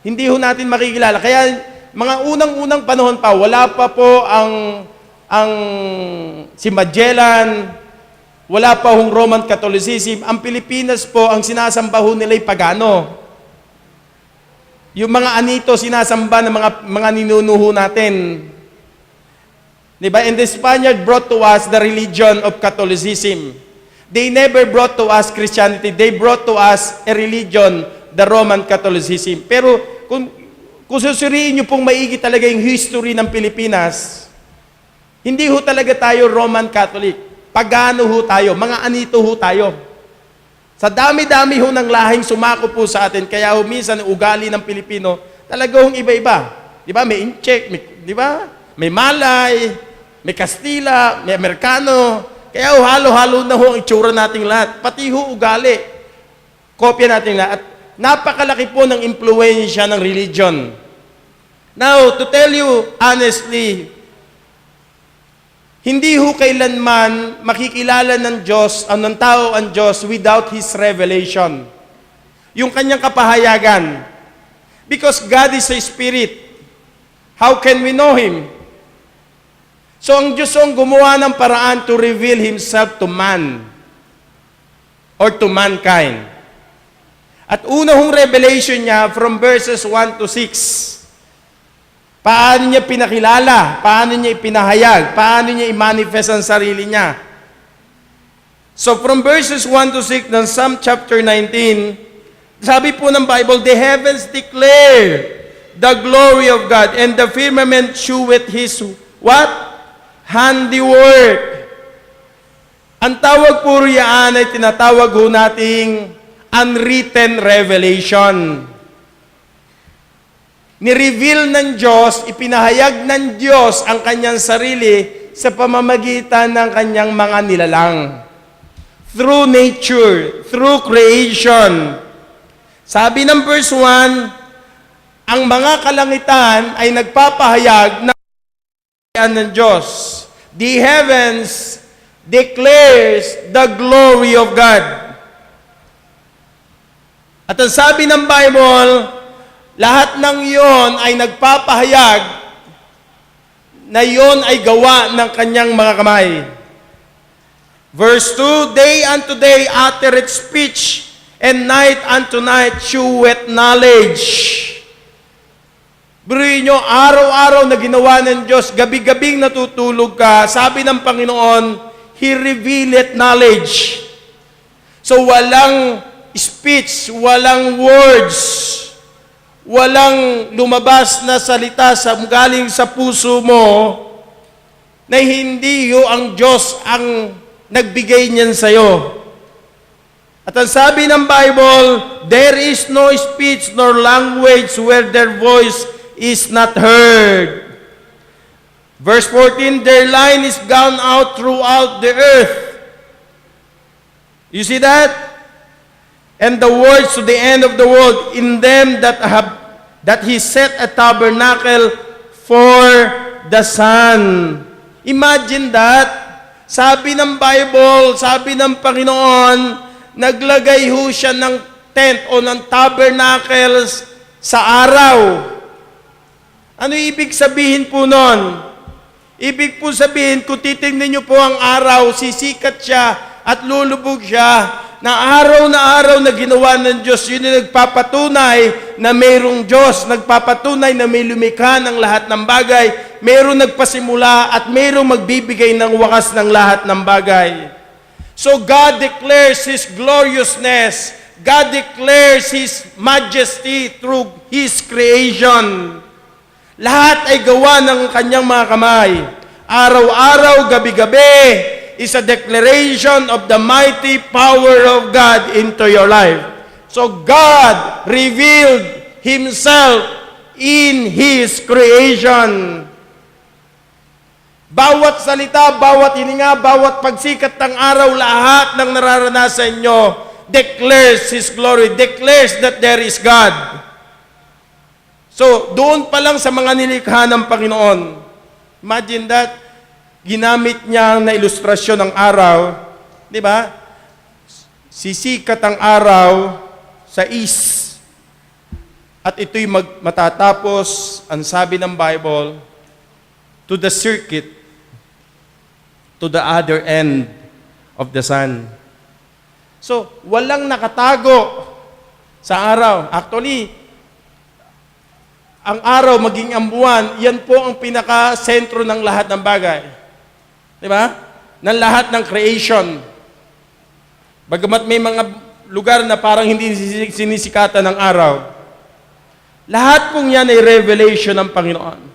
Hindi ho natin makikilala. Kaya mga unang-unang panahon pa, wala pa po ang si Magellan, wala pa hong Roman Catholicism. Ang Pilipinas po, ang sinasamba ho nila ay pagano. Yung mga anito sinasamba ng mga ninunuho natin Diba? And the Spaniard brought to us the religion of Catholicism. They never brought to us Christianity. They brought to us a religion, the Roman Catholicism. Pero kung susuriin nyo pong maigi talaga yung history ng Pilipinas, hindi ho talaga tayo Roman Catholic. Pagano ho tayo, mga anito ho tayo. Sa dami-dami ho ng lahing sumako po sa atin, kaya ho minsan ugali ng Pilipino, talaga hong iba-iba. Di ba? May Inchek, di ba? May Malay, may Kastila, may Amerikano. Kaya ho, halo-halo na ho ang itsura nating lahat. Pati ho ugali. Kopya nating lahat. At napakalaki po ng impluensya ng religion. Now, to tell you honestly, hindi ho kailanman makikilala ng Diyos, ng tao ang Diyos without His revelation. Yung kanyang kapahayagan. Because God is a Spirit. How can we know Him? So ang Diyos ang gumawa ng paraan to reveal Himself to man or to mankind. At una hong revelation niya from verses 1 to 6. Paano niya pinakilala? Paano niya ipinahayag? Paano niya i-manifest ang sarili niya? So from verses 1 to 6 ng Psalm chapter 19, sabi po ng Bible, the heavens declare the glory of God, and the firmament sheweth His what? Handiwork. Ang tawag po riyan ay tinatawag ho nating unwritten revelation. Ni-reveal ng Diyos, ipinahayag ng Diyos ang kanyang sarili sa pamamagitan ng kanyang mga nilalang. Through nature, through creation. Sabi ng verse 1, ang mga kalangitan ay nagpapahayag ng Diyos. The heavens declares the glory of God. At ang sabi ng Bible, lahat ng iyon ay nagpapahayag na iyon ay gawa ng kanyang mga kamay. Verse 2, day unto day uttereth speech, and night unto night sheweth knowledge. Biruin nyo, araw-araw na ginawa ng Diyos, gabi-gabing natutulog ka, sabi ng Panginoon, He revealeth knowledge. So walang speech, walang words, walang lumabas na salita sa galing sa puso mo na hindi ang Diyos ang nagbigay niyan sa'yo. At ang sabi ng Bible, there is no speech nor language where their voice is not heard. Verse 14, their line is gone out throughout the earth. You see that? And the words to the end of the world, in them that He set a tabernacle for the sun. Imagine that. Sabi ng Bible, sabi ng Panginoon, naglagay ho siya ng tent o ng tabernacles sa araw. Ano ibig sabihin po nun? Ibig po sabihin, kung titingnan niyo po ang araw, sisikat siya at lulubog siya, na araw na ginawa ng Diyos, yun yung nagpapatunay na mayroong Diyos, nagpapatunay na may lumikha ng lahat ng bagay, mayroong nagpasimula at mayroong magbibigay ng wakas ng lahat ng bagay. So God declares His gloriousness, God declares His majesty through His creation. Lahat ay gawa ng kanyang mga kamay. Araw-araw, gabi-gabi, is a declaration of the mighty power of God into your life. So God revealed Himself in His creation. Bawat salita, bawat hininga, bawat pagsikat ng araw, lahat ng nararanasan nyo declares His glory, declares that there is God. So, doon pa lang sa mga nilikha ng Panginoon, imagine that, ginamit niya na ilustrasyon ng araw, di ba? Sisikat ang araw sa east. At ito'y matatapos, ang sabi ng Bible, to the circuit, to the other end of the sun. So, walang nakatago sa araw. Actually, ang araw, maging ang buwan, yan po ang pinaka-sentro ng lahat ng bagay. Di ba? Ng lahat ng creation. Bagamat may mga lugar na parang hindi sinisikatan ng araw, lahat pong yan ay revelation ng Panginoon.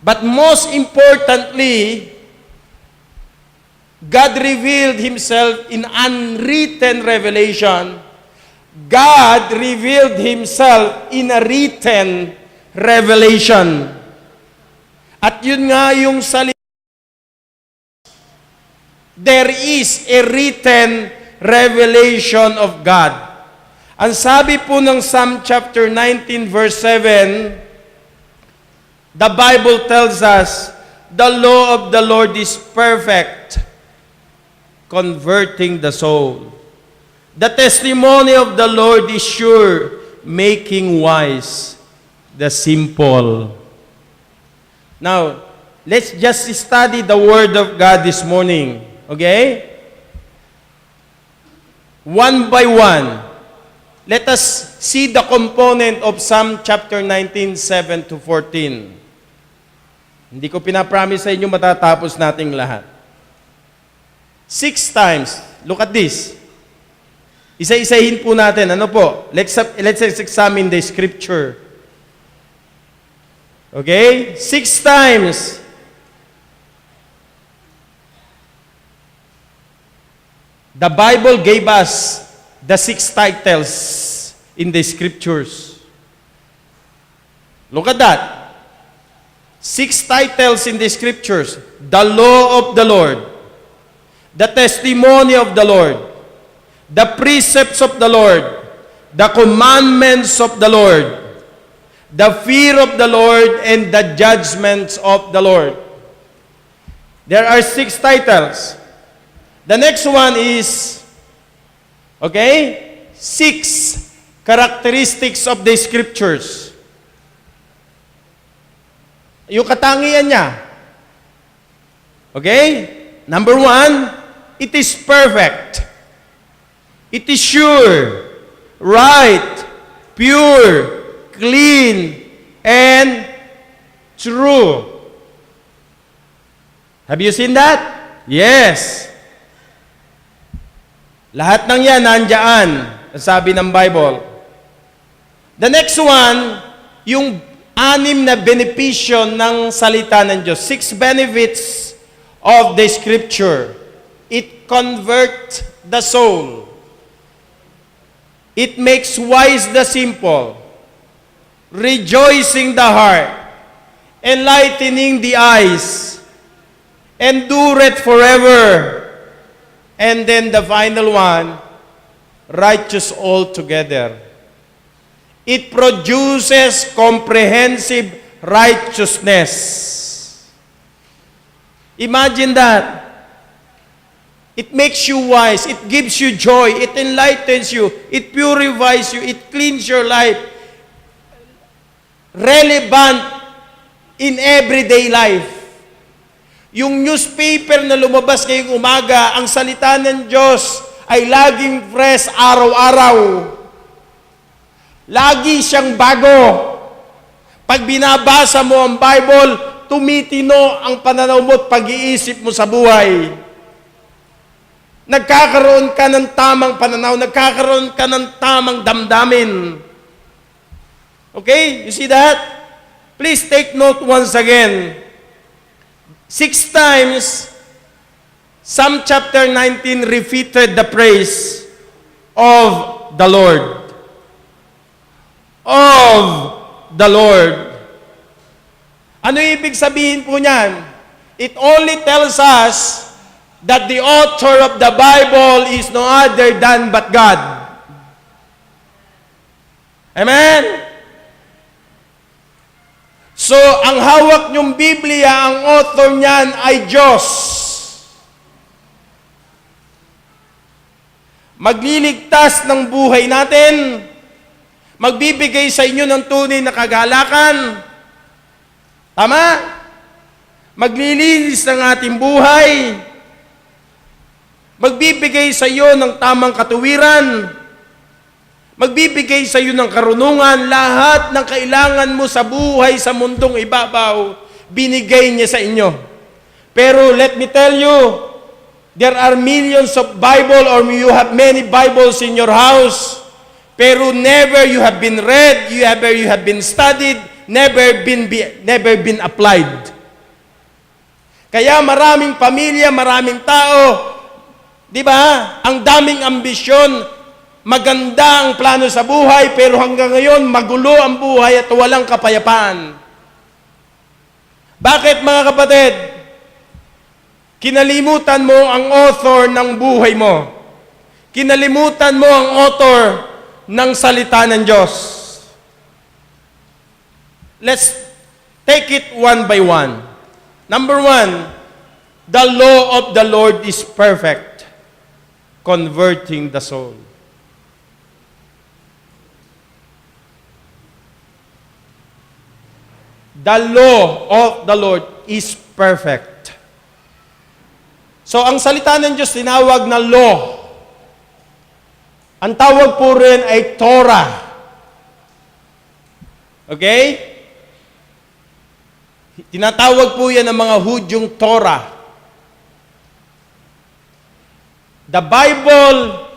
But most importantly, God revealed Himself in unwritten revelation. God revealed Himself in a written revelation. At yun nga yung salita. There is a written revelation of God. Ang sabi po ng Psalm chapter 19 verse 7, the Bible tells us, the law of the Lord is perfect, converting the soul. The testimony of the Lord is sure, making wise the simple. Now, let's just study the Word of God this morning. Okay? One by one, let us see the component of Psalm chapter 19, 7 to 14. Hindi ko pinapromise sa inyo matatapos nating lahat. 6 times. Look at this. Isa-isahin po natin. Ano po? Let's examine the scripture. Okay? 6 times. The Bible gave us the 6 titles in the scriptures. Look at that. 6 titles in the scriptures. The law of the Lord, the testimony of the Lord, the precepts of the Lord, the commandments of the Lord, the fear of the Lord, and the judgments of the Lord. There are 6 titles. The next one is, okay, 6 characteristics of the scriptures. Yung katangian niya. Okay? Number 1, it is perfect. It is sure, right, pure, clean, and true. Have you seen that? Yes. Lahat ng yan nandiyan, sabi ng Bible. The next one, yung 6 na benepisyo ng salita ng Diyos. 6 benefits of the Scripture. It converts the soul. It makes wise the simple, rejoicing the heart, enlightening the eyes, endureth forever. And then the final one, righteous altogether. It produces comprehensive righteousness. Imagine that. It makes you wise. It gives you joy. It enlightens you. It purifies you. It cleans your life. Relevant in everyday life. Yung newspaper na lumabas ngayong umaga, ang salita ng Diyos ay laging fresh araw-araw. Lagi siyang bago. Pag binabasa mo ang Bible, tumitino ang pananaw mo at pag-iisip mo sa buhay. Nagkakaroon ka ng tamang pananaw, nagkakaroon ka ng tamang damdamin. Okay? You see that? Please take note once again. 6 times, Psalm chapter 19 repeated the praise of the Lord. Of the Lord. Ano ibig sabihin po niyan? It only tells us that the author of the Bible is no other than but God. Amen? So, ang hawak niyong Biblia, ang author niyan ay Diyos. Magliligtas ng buhay natin, magbibigay sa inyo ng tunay na kagalakan. Tama? Maglilinis ng ating buhay, magbibigay sa iyo ng tamang katuwiran, Magbibigay sa iyo ng karunungan, lahat ng kailangan mo sa buhay sa mundong ibabaw, binigay niya sa inyo. Pero let me tell you, there are millions of Bible or you have many Bibles in your house, pero never you have been read, you have been studied, never been applied. Kaya maraming pamilya, maraming tao, di ba? Ang daming ambisyon, maganda ang plano sa buhay, pero hanggang ngayon magulo ang buhay at walang kapayapaan. Bakit mga kapatid? Kinalimutan mo ang author ng buhay mo. Kinalimutan mo ang author ng salita ng Diyos. Let's take it one by one. Number one, the law of the Lord is perfect, converting the soul. The law of the Lord is perfect. So, ang salita ng Diyos tinawag na law. Ang tawag po rin ay Torah. Okay? Tinatawag po yan ng mga Hudyong Torah. The Bible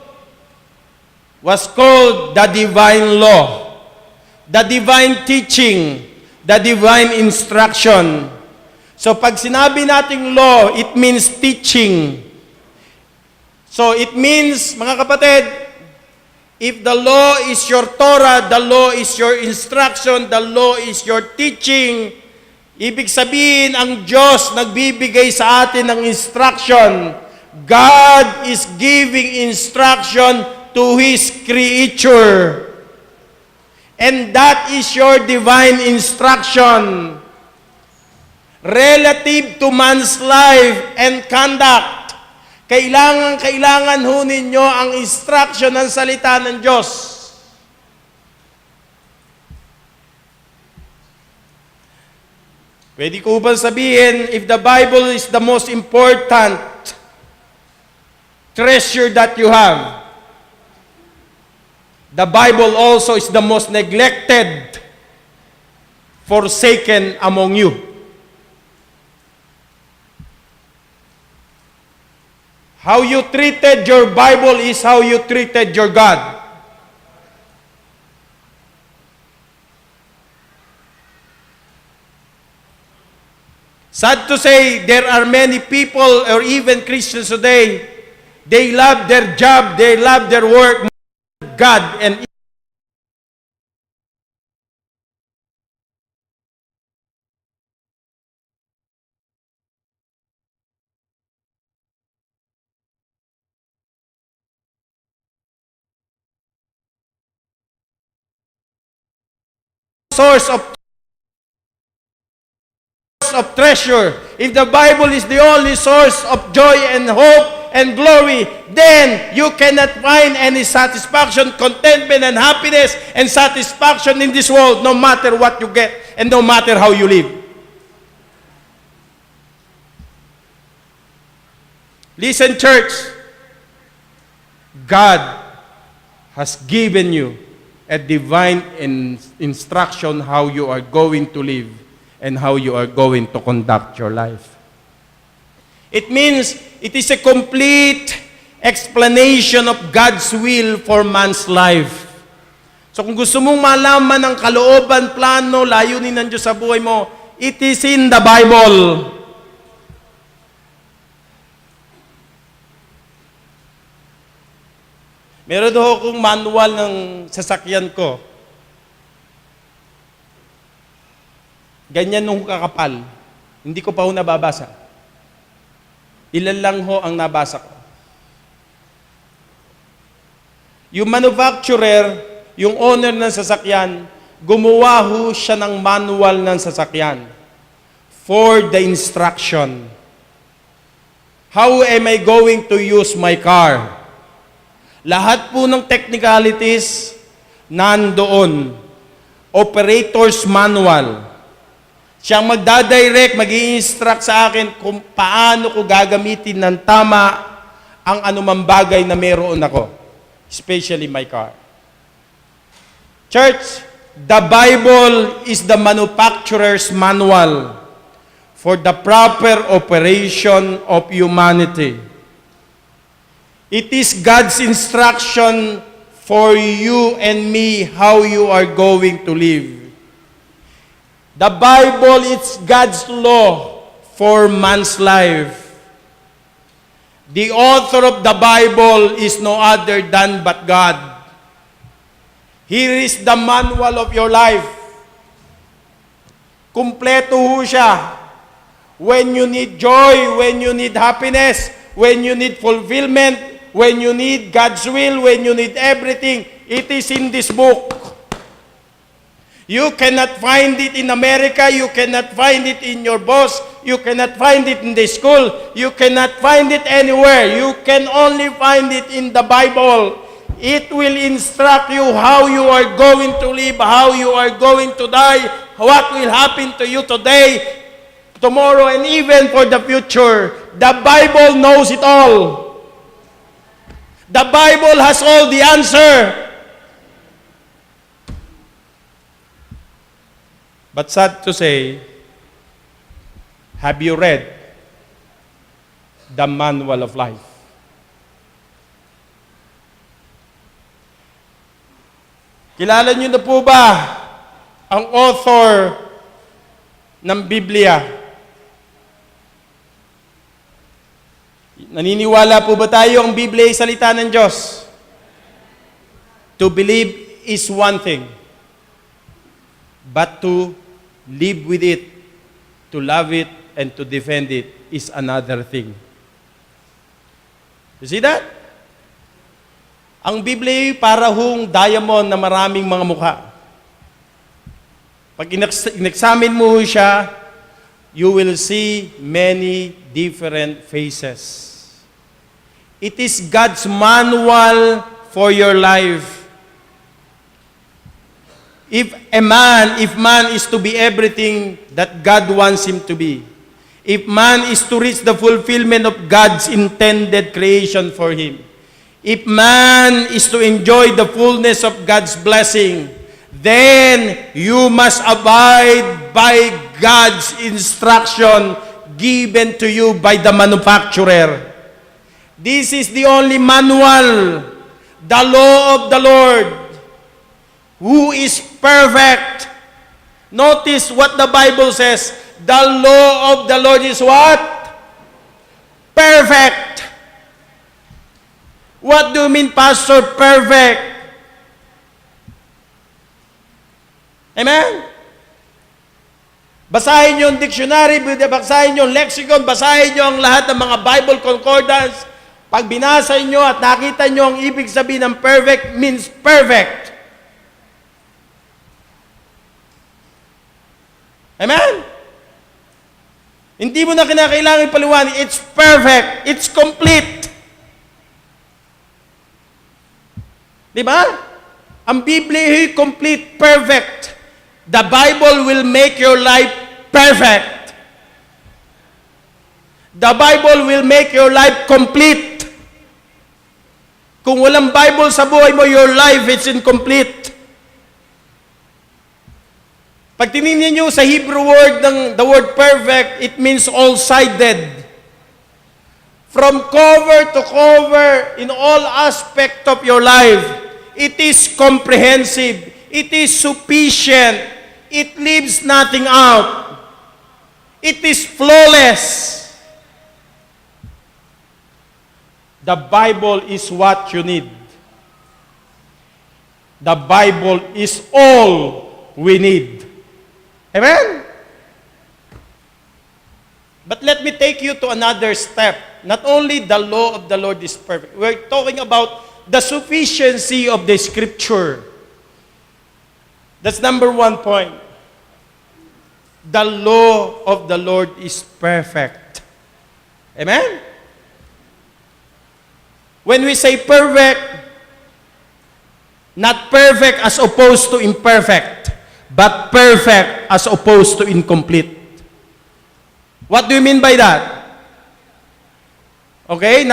was called the divine law, the divine teaching, the divine instruction. So pag sinabi nating law, it means teaching. So it means, mga kapatid, if the law is your Torah, the law is your instruction, the law is your teaching, ibig sabihin, ang Diyos nagbibigay sa atin ng instruction. God is giving instruction to His creature. And that is your divine instruction. Relative to man's life and conduct. Kailangan ho ninyo ang instruction ng salita ng Diyos. Pwede ko ba sabihin, if the Bible is the most important treasure that you have, the Bible also is the most neglected, forsaken among you. How you treated your Bible is how you treated your God. Sad to say, there are many people or even Christians today, they love their job, they love their work more than God and source of treasure. If the Bible is the only source of joy and hope and glory, then you cannot find any satisfaction, contentment, and happiness and satisfaction in this world, no matter what you get and no matter how you live. Listen, church. God has given you a divine instruction how you are going to live and how you are going to conduct your life. It means it is a complete explanation of God's will for man's life. So kung gusto mong malaman ang kalooban, plano, layunin ng Diyos sa buhay mo, it is in the Bible. Meron daw akong manual ng sasakyan ko. Ganyan nung kakapal. Hindi ko pa ho nababasa. Ilan lang ho ang nabasa ko. Yung manufacturer, yung owner ng sasakyan, gumawa ho siya ng manual ng sasakyan for the instruction. How am I going to use my car? Lahat po ng technicalities nandoon. Operator's manual. Siyang magdadirect, mag-i-instruct sa akin kung paano ko gagamitin ng tama ang anumang bagay na meron ako. Especially my car. Church, the Bible is the manufacturer's manual for the proper operation of humanity. It is God's instruction for you and me how you are going to live. The Bible is God's law for man's life. The author of the Bible is no other than but God. Here is the manual of your life. Kumpleto ho siya. When you need joy, when you need happiness, when you need fulfillment, when you need God's will, when you need everything, it is in this book. You cannot find it in America, you cannot find it in your boss, you cannot find it in the school, you cannot find it anywhere. You can only find it in the Bible. It will instruct you how you are going to live, how you are going to die, what will happen to you today, tomorrow, and even for the future. The Bible knows it all. The Bible has all the answer. But sad to say, have you read the manual of life? Kilala niyo na po ba ang author ng Biblia? Naniniwala po ba tayo ang Biblia ay salita ng Diyos? To believe is one thing, but to live with it, to love it, and to defend it is another thing. You see that? Ang Biblia ay para hong diamond na maraming mga mukha. Pag in-examine mo siya, you will see many different faces. It is God's manual for your life. If man is to be everything that God wants him to be, if man is to reach the fulfillment of God's intended creation for him, if man is to enjoy the fullness of God's blessing, then you must abide by God's instruction given to you by the manufacturer. This is the only manual, the law of the Lord, who is perfect. Notice what the Bible says. The law of the Lord is what? Perfect. What do you mean, Pastor, perfect? Amen? Basahin niyo ang dictionary, basahin niyo ang lexicon, basahin niyo ang lahat ng mga Bible concordance. Pag binasa niyo at nakita niyo ang ibig sabihin ng perfect means perfect. Amen? Hindi mo na kinakailangan ipaliwanag. It's perfect. It's complete. Diba? Ang Biblia ay complete, perfect. The Bible will make your life perfect. The Bible will make your life complete. Kung walang Bible sa buhay mo, your life is incomplete. Pag tinignan niyo sa Hebrew word the word perfect, it means all-sided. From cover to cover in all aspect of your life. It is comprehensive. It is sufficient. It leaves nothing out. It is flawless. The Bible is what you need. The Bible is all we need. Amen? But let me take you to another step. Not only the law of the Lord is perfect. We're talking about the sufficiency of the Scripture. That's number one point. The law of the Lord is perfect. Amen? When we say perfect, not perfect as opposed to imperfect, but perfect as opposed to incomplete. What do you mean by that? Okay,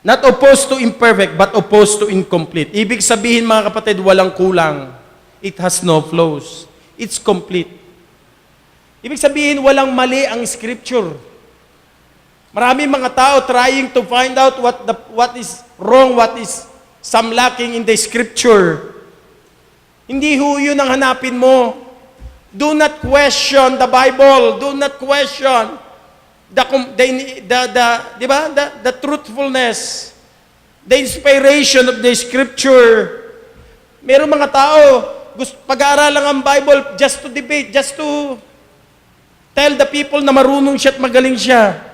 Not opposed to imperfect, but opposed to incomplete. Ibig sabihin, mga kapatid, walang kulang. It has no flaws. It's complete. Ibig sabihin, walang mali ang Scripture. Maraming mga tao trying to find out what is wrong, what is some lacking in the Scripture. Hindi ho yun ang hanapin mo. Do not question the Bible. Do not question the truthfulness, the inspiration of the Scripture. Meron mga tao, pag-aaralan ang Bible just to debate, just to tell the people na marunong siya at magaling siya.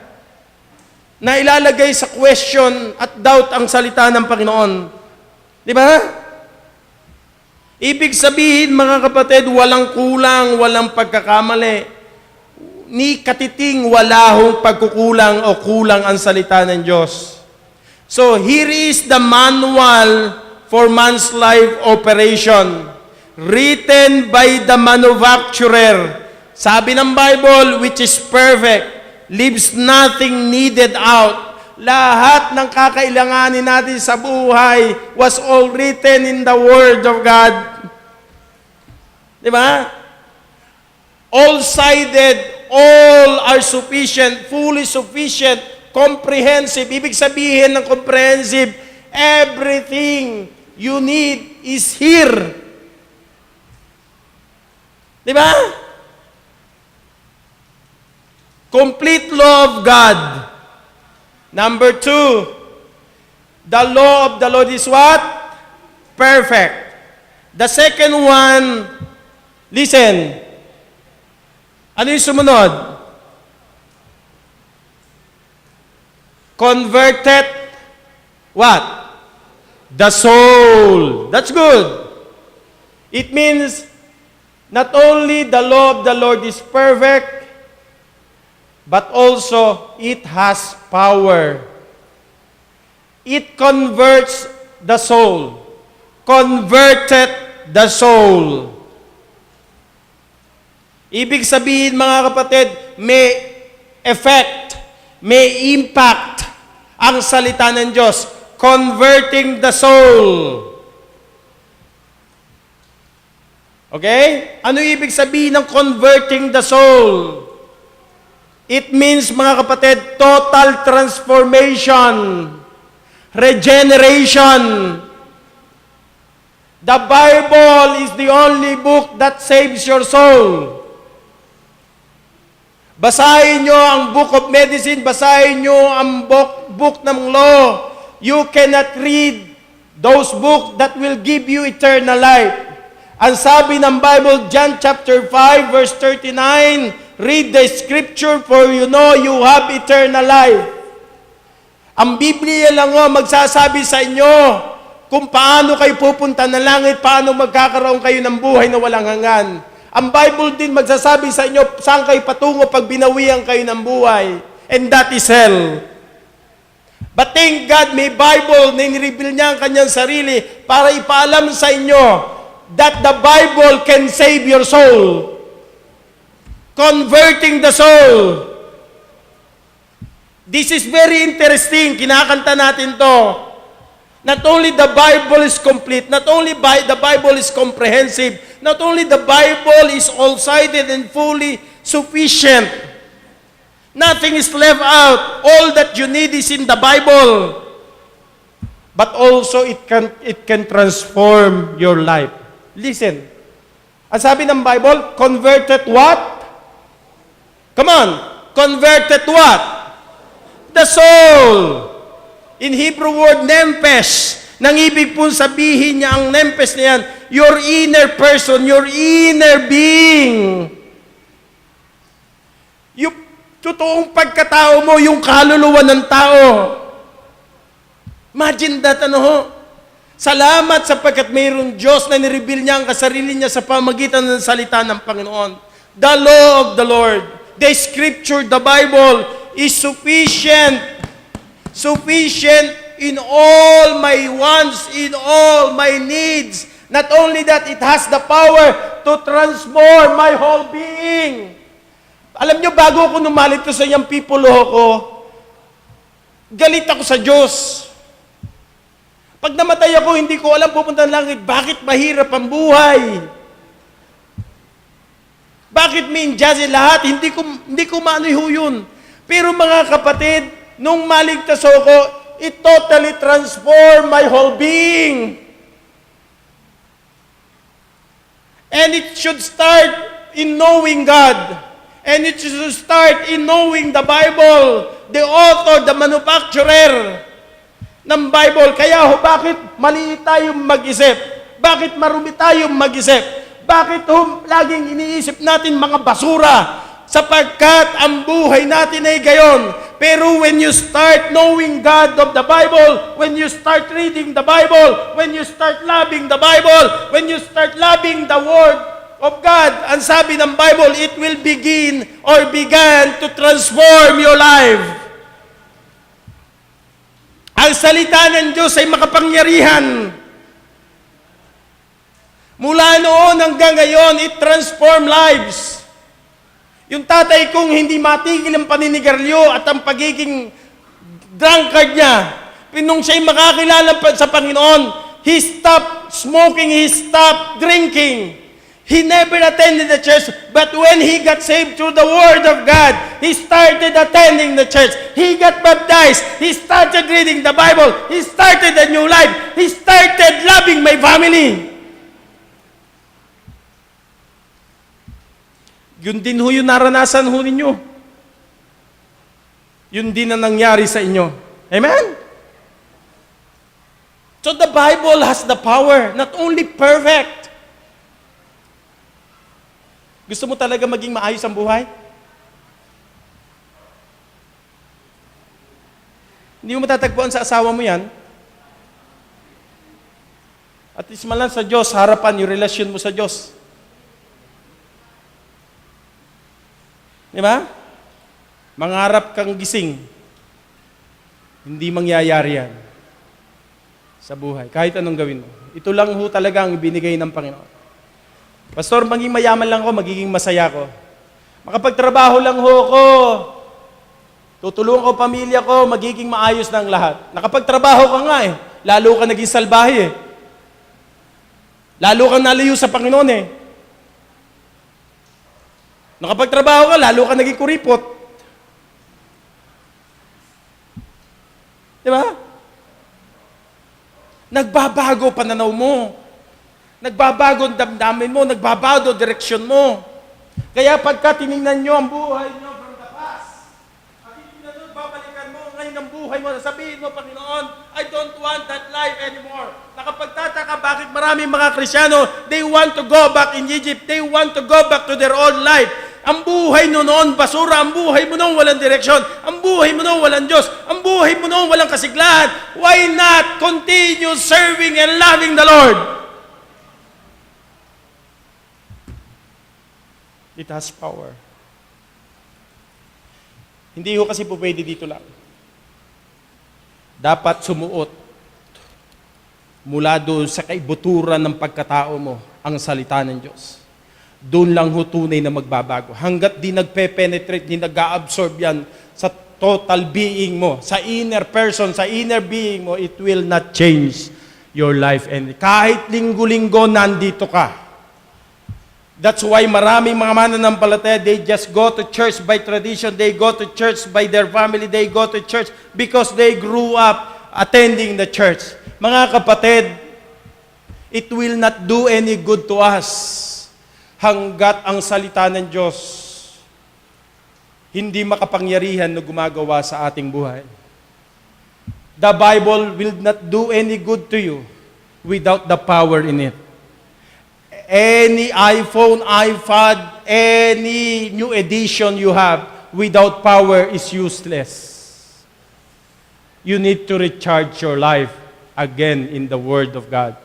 Na ilalagay sa question at doubt ang salita ng Panginoon. Di ba? Ibig sabihin, mga kapatid, walang kulang, walang pagkakamali. Ni katiting wala hong pagkukulang o kulang ang salita ng Diyos. So, here is the manual for man's life operation, written by the manufacturer. Sabi ng Bible, which is perfect, leaves nothing needed out. Lahat ng kakailanganin natin sa buhay was all written in the Word of God. Di ba? All-sided, all are sufficient, fully sufficient, comprehensive. Ibig sabihin ng comprehensive, everything you need is here. Di ba? Complete law of God. Number 2, the law of the Lord is what? Perfect. The second one, listen. Ano yung sumunod? Converted what? The soul. That's good. It means not only the law of the Lord is perfect, but also it has power. It converts the soul. Converted the soul. Ibig sabihin, mga kapatid, may effect, may impact ang salita ng Diyos, converting the soul. Okay? Ano ibig sabihin ng converting the soul? It means, mga kapatid, total transformation, regeneration. The Bible is the only book that saves your soul. Basahin nyo ang book of medicine, basahin nyo ang book ng law. You cannot read those books that will give you eternal life. Ang sabi ng Bible, John chapter 5, verse 39, read the scripture for you know you have eternal life. Ang Biblia lang magsasabi sa inyo kung paano kayo pupunta ng langit, paano magkakaroon kayo ng buhay na walang hanggan. Ang Bible din magsasabi sa inyo saan kayo patungo pag binawian kayo ng buhay. And that is hell. But thank God, may Bible na in-reveal niya ang kanyang sarili para ipaalam sa inyo that the Bible can save your soul. Converting the soul. This is very interesting. Kinakanta natin to. Not only the Bible is complete, not only the Bible is comprehensive, not only the Bible is all-sided and fully sufficient. Nothing is left out. All that you need is in the Bible. But also it can transform your life. Listen. Ang sabi ng Bible, converted what? Come on. Converted what? The soul. In Hebrew word, nempes. Nang ibig pong sabihin niya, ang nempes na yan, your inner person, your inner being. Yung totoong pagkatao mo, yung kaluluwa ng tao. Imagine that, Salamat sapagkat mayroong Diyos na nireveal niya ang kasarili niya sa pamagitan ng salita ng Panginoon. The law of the Lord, the scripture, the Bible, is sufficient. Sufficient in all my wants, in all my needs. Not only that, it has the power to transform my whole being. Alam nyo, bago ako numalit ko sa iyang pipolo ko, galit ako sa Diyos. Pag namatay ako, hindi ko alam pupunta ng langit. Bakit mahirap ang buhay? Bakit may injustice lahat? Hindi ko maanoy ho yun. Pero mga kapatid, nung maligtas ako, it totally transformed my whole being. And it should start in knowing God. And it should start in knowing the Bible, the author, the manufacturer ng Bible. Kaya bakit maliit tayong mag-isip? Bakit marumi tayong mag-isip? Bakit laging iniisip natin mga basura? Sapagkat ang buhay natin ay gayon. Pero when you start knowing God of the Bible, when you start reading the Bible, when you start loving the Bible, when you start loving the Word of God, ang sabi ng Bible, it will begin or began to transform your life. Ang salita ng Diyos ay makapangyarihan. Mula noon hanggang ngayon, it transform lives. Yung tatay kong hindi matigil ang paninigarilyo at ang pagiging drunkard niya, nung siya'y makakilala sa Panginoon, he stopped smoking, he stopped drinking. He never attended the church, but when he got saved through the Word of God, he started attending the church. He got baptized. He started reading the Bible. He started a new life. He started loving my family. Yun din ho yung naranasan ho ninyo. Yun din ang nangyari sa inyo. Amen? So the Bible has the power, not only perfect. Gusto mo talaga maging maayos ang buhay? Hindi mo matatagpuan sa asawa mo yan. At least man lang sa Diyos, harapan yung relasyon mo sa Diyos. Di ba? Mangarap kang gising. Hindi mangyayari yan sa buhay. Kahit anong gawin mo. Ito lang ho talaga ang ibinigay ng Panginoon. Pastor, maging mayaman lang ako, magiging masaya ko. Makapagtrabaho lang ho ako. Tutulungan ko pamilya ko, magiging maayos na ang lahat. Nakapagtrabaho ka nga eh. Lalo ka naging salbahe eh. Lalo kang nalayo sa Panginoon eh. Nakapagtrabaho ka, lalo ka naging kuripot. Di ba? Nagbabago pananaw mo. Nagbabago ang damdamin mo, nagbabago ang direksyon mo. Kaya pagka tinignan nyo ang buhay nyo from the past, at tinignan nyo, babalikan mo ngayon ang buhay mo, sabihin mo, Panginoon, I don't want that life anymore. Nakapagtataka, bakit maraming mga Kristyano, they want to go back in Egypt, they want to go back to their old life. Ang buhay mo noon, basura, ang buhay mo noon, walang direksyon, ang buhay mo noon, walang Diyos, ang buhay mo noon, walang kasiglahan. Why not continue serving and loving the Lord? It has power. Hindi ko kasi po pwede dito lang. Dapat sumuot mula doon sa kaibuturan ng pagkatao mo ang salita ng Diyos. Doon lang ho tunay na magbabago. Hanggat di nagpe-penetrate, di nag-absorb yan sa total being mo, sa inner person, sa inner being mo, it will not change your life. And kahit linggo-linggo nandito ka, that's why maraming mga mananampalataya, they just go to church by tradition, they go to church by their family, they go to church because they grew up attending the church. Mga kapatid, it will not do any good to us hanggat ang salita ng Diyos hindi makapangyarihan na gumagawa sa ating buhay. The Bible will not do any good to you without the power in it. Any iPhone, iPad, any new edition you have, without power is useless. You need to recharge your life again in the Word of God.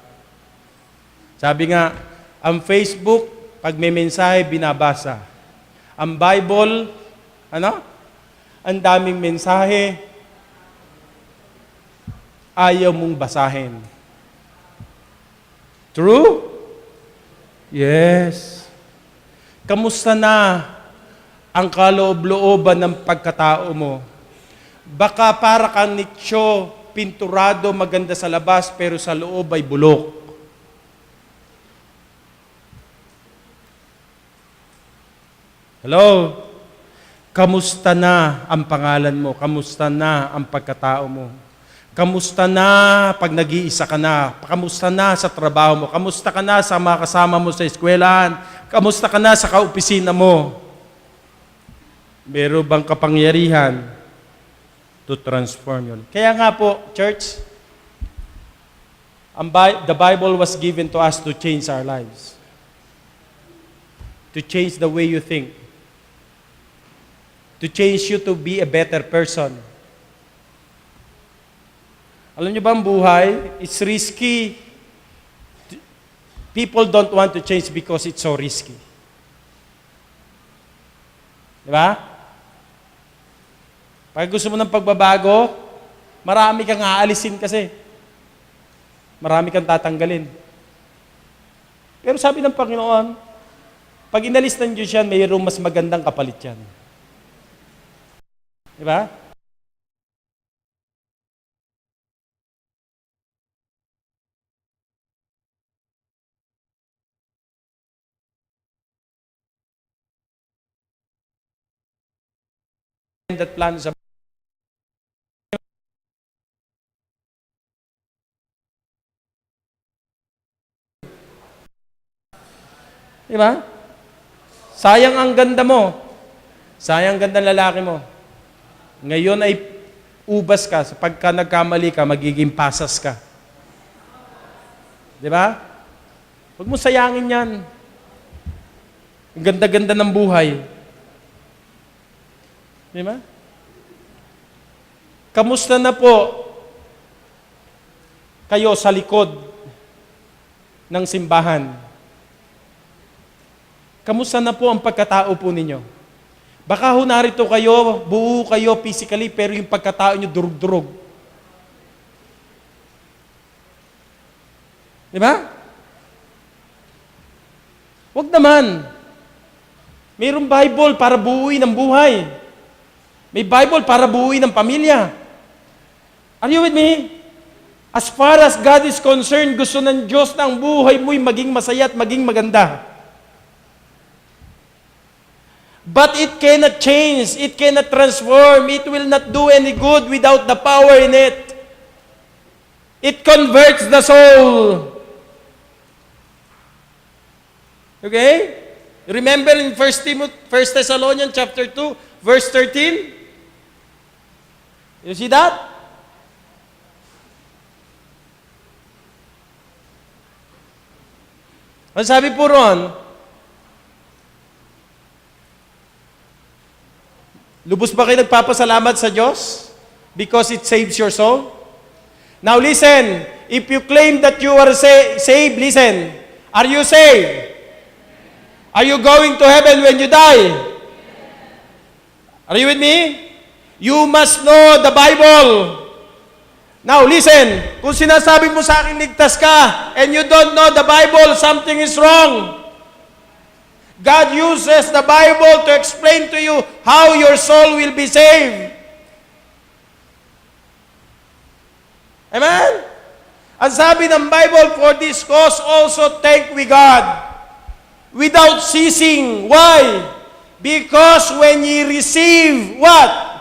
Sabi nga, ang Facebook, pag may mensahe, binabasa. Ang Bible, ang daming mensahe, ayaw mong basahin. True? Yes. Kamusta na ang kaloob-looban ng pagkatao mo? Baka para kang Nietzsche pinturado, maganda sa labas, pero sa loob ay bulok. Hello? Kamusta na ang pangalan mo? Kamusta na ang pagkatao mo? Kamusta na pag nag-iisa ka na? Kamusta na sa trabaho mo? Kamusta ka na sa mga kasama mo sa eskwelahan? Kamusta ka na sa kaopisina mo? Meron bang kapangyarihan to transform yun? Kaya nga po, church, the Bible was given to us to change our lives. To change the way you think. To change you to be a better person. Alam niyo ba ang buhay? It's risky. People don't want to change because it's so risky. Di ba? Pag gusto mo ng pagbabago, marami kang aalisin kasi. Marami kang tatanggalin. Pero sabi ng Panginoon, pag inalis ng Diyos yan, mayroong mas magandang kapalit yan. Di ba? That plan sa Di ba? Sayang ang ganda mo. Sayang ang ganda ng lalaki mo. Ngayon ay ubas ka. So pagka nagkamali ka, magiging pasas ka. Di ba? Huwag mo sayangin yan. Ang ganda-ganda ng buhay. Di ba? Kamusta na po kayo sa likod ng simbahan? Kamusta na po ang pagkatao po ninyo? Baka ho narito kayo, buo kayo physically, pero yung pagkatao nyo durug-durug. Di ba? Huwag naman. Mayroong Bible para buuin ang buhay. May Bible para buuin ang pamilya. Are you with me? As far as God is concerned, gusto ng Diyos na ang buhay mo'y maging masaya at maging maganda. But it cannot change. It cannot transform. It will not do any good without the power in it. It converts the soul. Okay? Remember in 1 Thessalonians chapter 2, verse 13? You see that? Ang sabi po ron, lubos ba kayo nagpapasalamat sa Diyos? Because it saves your soul? Now listen, if you claim that you are saved, listen, are you saved? Are you going to heaven when you die? Are you with me? You must know the Bible. Now listen, kung sinasabi mo sa akin ligtas ka, and you don't know the Bible, something is wrong. God uses the Bible to explain to you how your soul will be saved. Amen? Ang sabi ng Bible, for this cause also thank we God, without ceasing. Why? Because when ye receive what?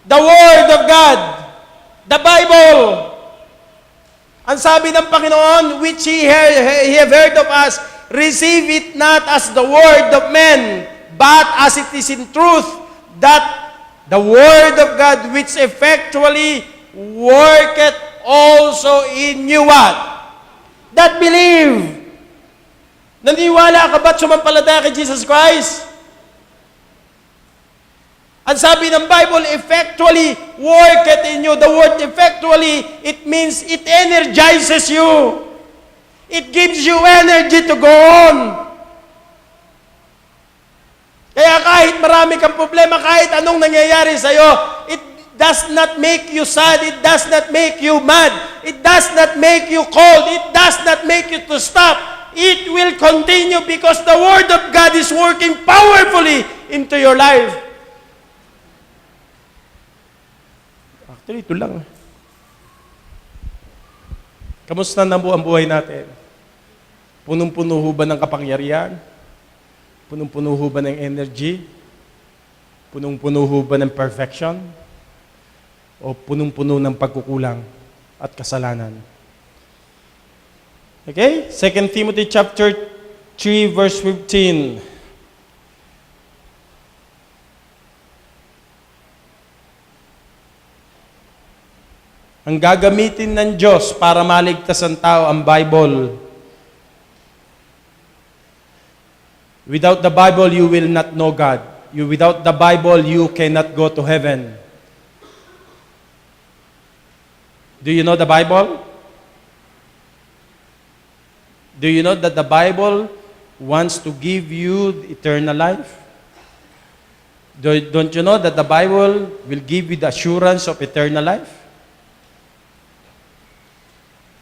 The Word of God, the Bible. Ang sabi ng Panginoon, which ye have heard of us, receive it not as the word of men, but as it is in truth, that the Word of God which effectually worketh also in you what? That believe. Naniwala ka ba't sumampalataya kay Jesus Christ? Ang sabi ng Bible, effectually worketh in you. The word effectually, it means it energizes you. It gives you energy to go on. Kaya kahit marami kang problema, kahit anong nangyayari sa'yo, it does not make you sad. It does not make you mad. It does not make you cold. It does not make you to stop. It will continue because the Word of God is working powerfully into your life. Actually, ito lang. Kamusta na ang buhay natin? Punong-puno ho ba ng kapangyarihan? Punong-puno ho ba ng energy? Punong-puno ho ba ng perfection? O punong-puno ng pagkukulang at kasalanan? Okay? 2 Timothy chapter 3 verse 15. Ang gagamitin ng Diyos para maligtas ang tao, ang Bible. Without the Bible, you will not know God. Without the Bible, you cannot go to heaven. Do you know the Bible? Do you know that the Bible wants to give you eternal life? Don't you know that the Bible will give you the assurance of eternal life?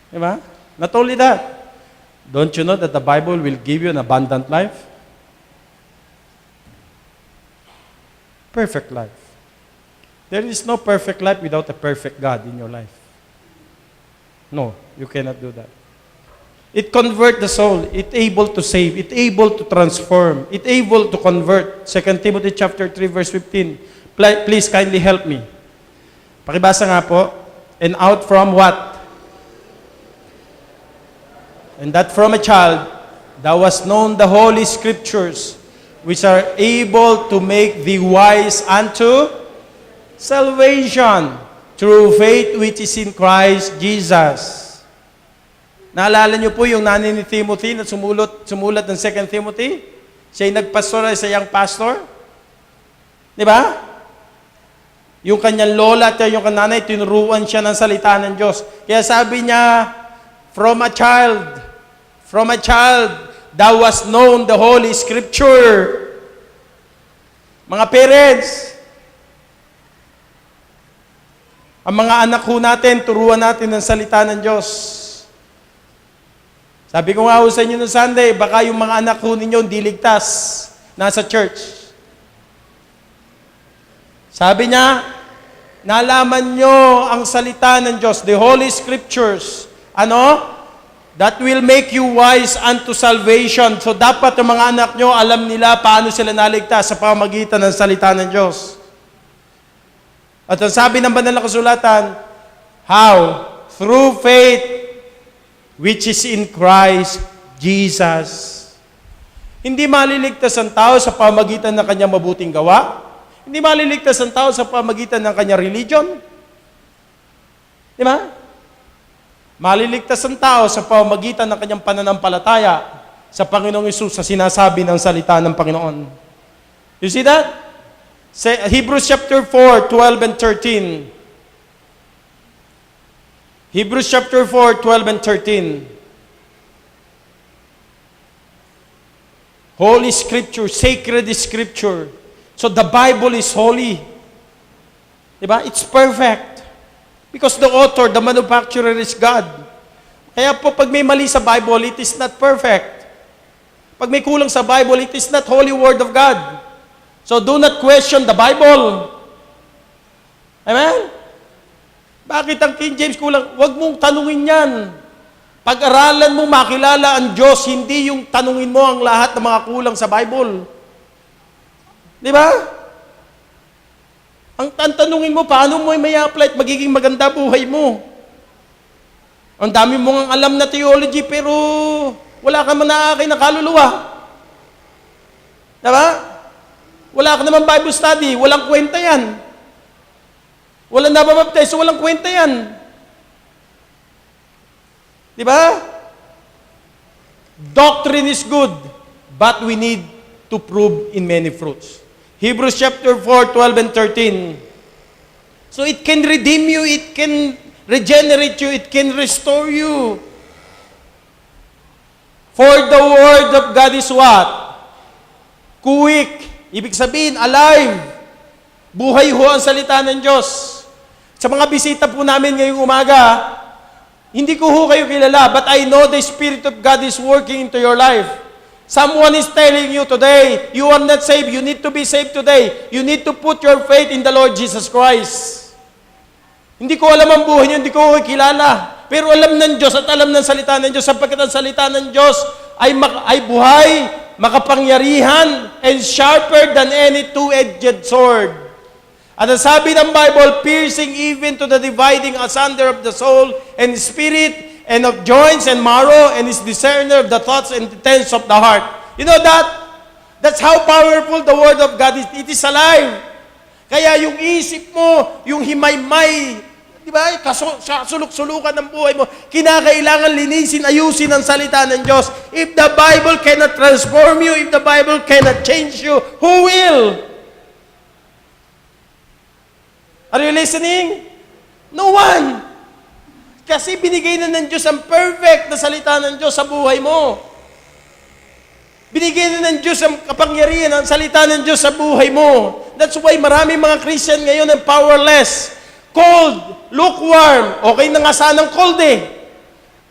Diba? Not only that, don't you know that the Bible will give you an abundant life? Perfect life. There is no perfect life without a perfect God in your life. No, you cannot do that. It convert the soul. It able to save. It able to transform. It able to convert. 2 Timothy chapter 3 verse 15. Please kindly help me. Pakibasa nga po. And out from what? And that from a child, thou hast known the holy scriptures, which are able to make thee wise unto salvation, through faith which is in Christ Jesus. Naalala niyo po yung nanay ni Timothy na sumulat ng 2 Timothy? Siya yung nagpastoral sa young pastor. Di ba? Yung kanyang lola at yung kananay, tinuruan siya ng salita ng Diyos. Kaya sabi niya, from a child, thou hast known the Holy Scripture. Mga parents, ang mga anak ho natin, turuan natin ng salita ng Diyos. Sabi ko nga ho sa inyo noong Sunday, baka yung mga anak ho ninyo hindi ligtas, nasa church. Sabi niya, nalaman nyo ang salita ng Diyos, the Holy Scriptures. Ano? That will make you wise unto salvation. So dapat yung mga anak nyo, alam nila paano sila naligtas sa pamagitan ng salita ng Diyos. At ang sabi ng banal na kasulatan, how? Through faith which is in Christ Jesus. Hindi maliligtas ang tao sa pamagitan ng kanyang mabuting gawa. Hindi maliligtas ang tao sa pamagitan ng kanyang religion. Di ba? Maliligtas ang tao sa pamagitan ng kanyang pananampalataya sa Panginoong Hesus sa sinasabi ng salita ng Panginoon. You see that? Hebrews chapter 4, 12 and 13. Hebrews chapter 4, 12 and 13. Holy Scripture, sacred Scripture. So the Bible is holy. Diba? It's perfect. Because the author, the manufacturer is God. Kaya po pag may mali sa Bible, it is not perfect. Pag may kulang sa Bible, it is not holy word of God. So do not question the Bible. Amen? Bakit ang King James kulang? Huwag mong tanungin yan. Pag-aralan mo, makilala ang Diyos, hindi yung tanungin mo ang lahat ng mga kulang sa Bible. Di ba? Ang tanungin mo, paano mo may apply at magiging maganda buhay mo? Ang dami mong alam na theology, pero wala ka man na kaluluwa. Diba? Wala ka naman Bible study, walang kwenta yan. Walang nababaptize, so walang kwenta yan. Diba? Doctrine is good, but we need to prove in many fruits. Hebrews chapter 4, 12 and 13. So it can redeem you, it can regenerate you, it can restore you. For the word of God is what? Quick. Ibig sabihin, alive. Buhay ho ang salita ng Diyos. Sa mga bisita po namin ngayong umaga, hindi ko ho kayo kilala, but I know the Spirit of God is working into your life. Someone is telling you today, you are not saved, you need to be saved today. You need to put your faith in the Lord Jesus Christ. Hindi ko alam ang buhay niyo, hindi ko kilala. Pero alam ng Diyos at alam ng salita ng Diyos sapagkat ang salita ng Diyos ay buhay, makapangyarihan, and sharper than any two-edged sword. At ang sabi ng Bible, piercing even to the dividing asunder of the soul and spirit, and of joints and marrow, and is discerner of the thoughts and intents of the heart. You know that? That's how powerful the Word of God is. It is alive. Kaya yung isip mo, yung himaymay, di ba? Suluk-sulukan ng buhay mo, kinakailangan linisin, ayusin ang salita ng Diyos. If the Bible cannot transform you, if the Bible cannot change you, who will? Are you listening? No one. Kasi binigay na ng Diyos ang perfect na salita ng Diyos sa buhay mo. Binigay na ng Diyos ang kapangyarihan, ang salita ng Diyos sa buhay mo. That's why maraming mga Christian ngayon ang powerless, cold, lukewarm. Okay na nga sanang cold eh.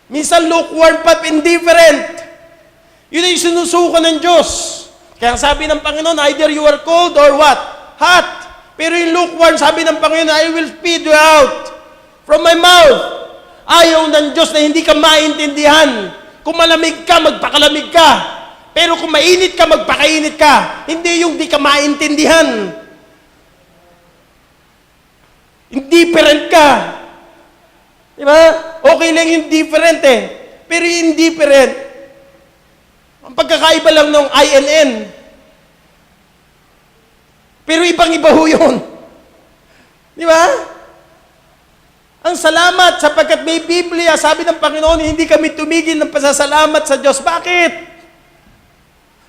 Minsan lukewarm pa, indifferent. Yun ay sinusuko ng Diyos. Kaya sabi ng Panginoon, either you are cold or what? Hot. Pero yung lukewarm, sabi ng Panginoon, I will spit you out from my mouth. Ayaw ng Diyos na hindi ka maintindihan. Kung malamig ka, magpakalamig ka. Pero kung mainit ka, magpakainit ka. Hindi yung di ka maintindihan. Indifferent ka. Di ba? Okay lang yung different eh. Pero yung indifferent, ang pagkakaiba lang ng INN. Pero ibang-iba ho yun. Di ba? Ang salamat sapagkat may Biblia, sabi ng Panginoon, hindi kami tumigil ng pasasalamat sa Diyos. Bakit?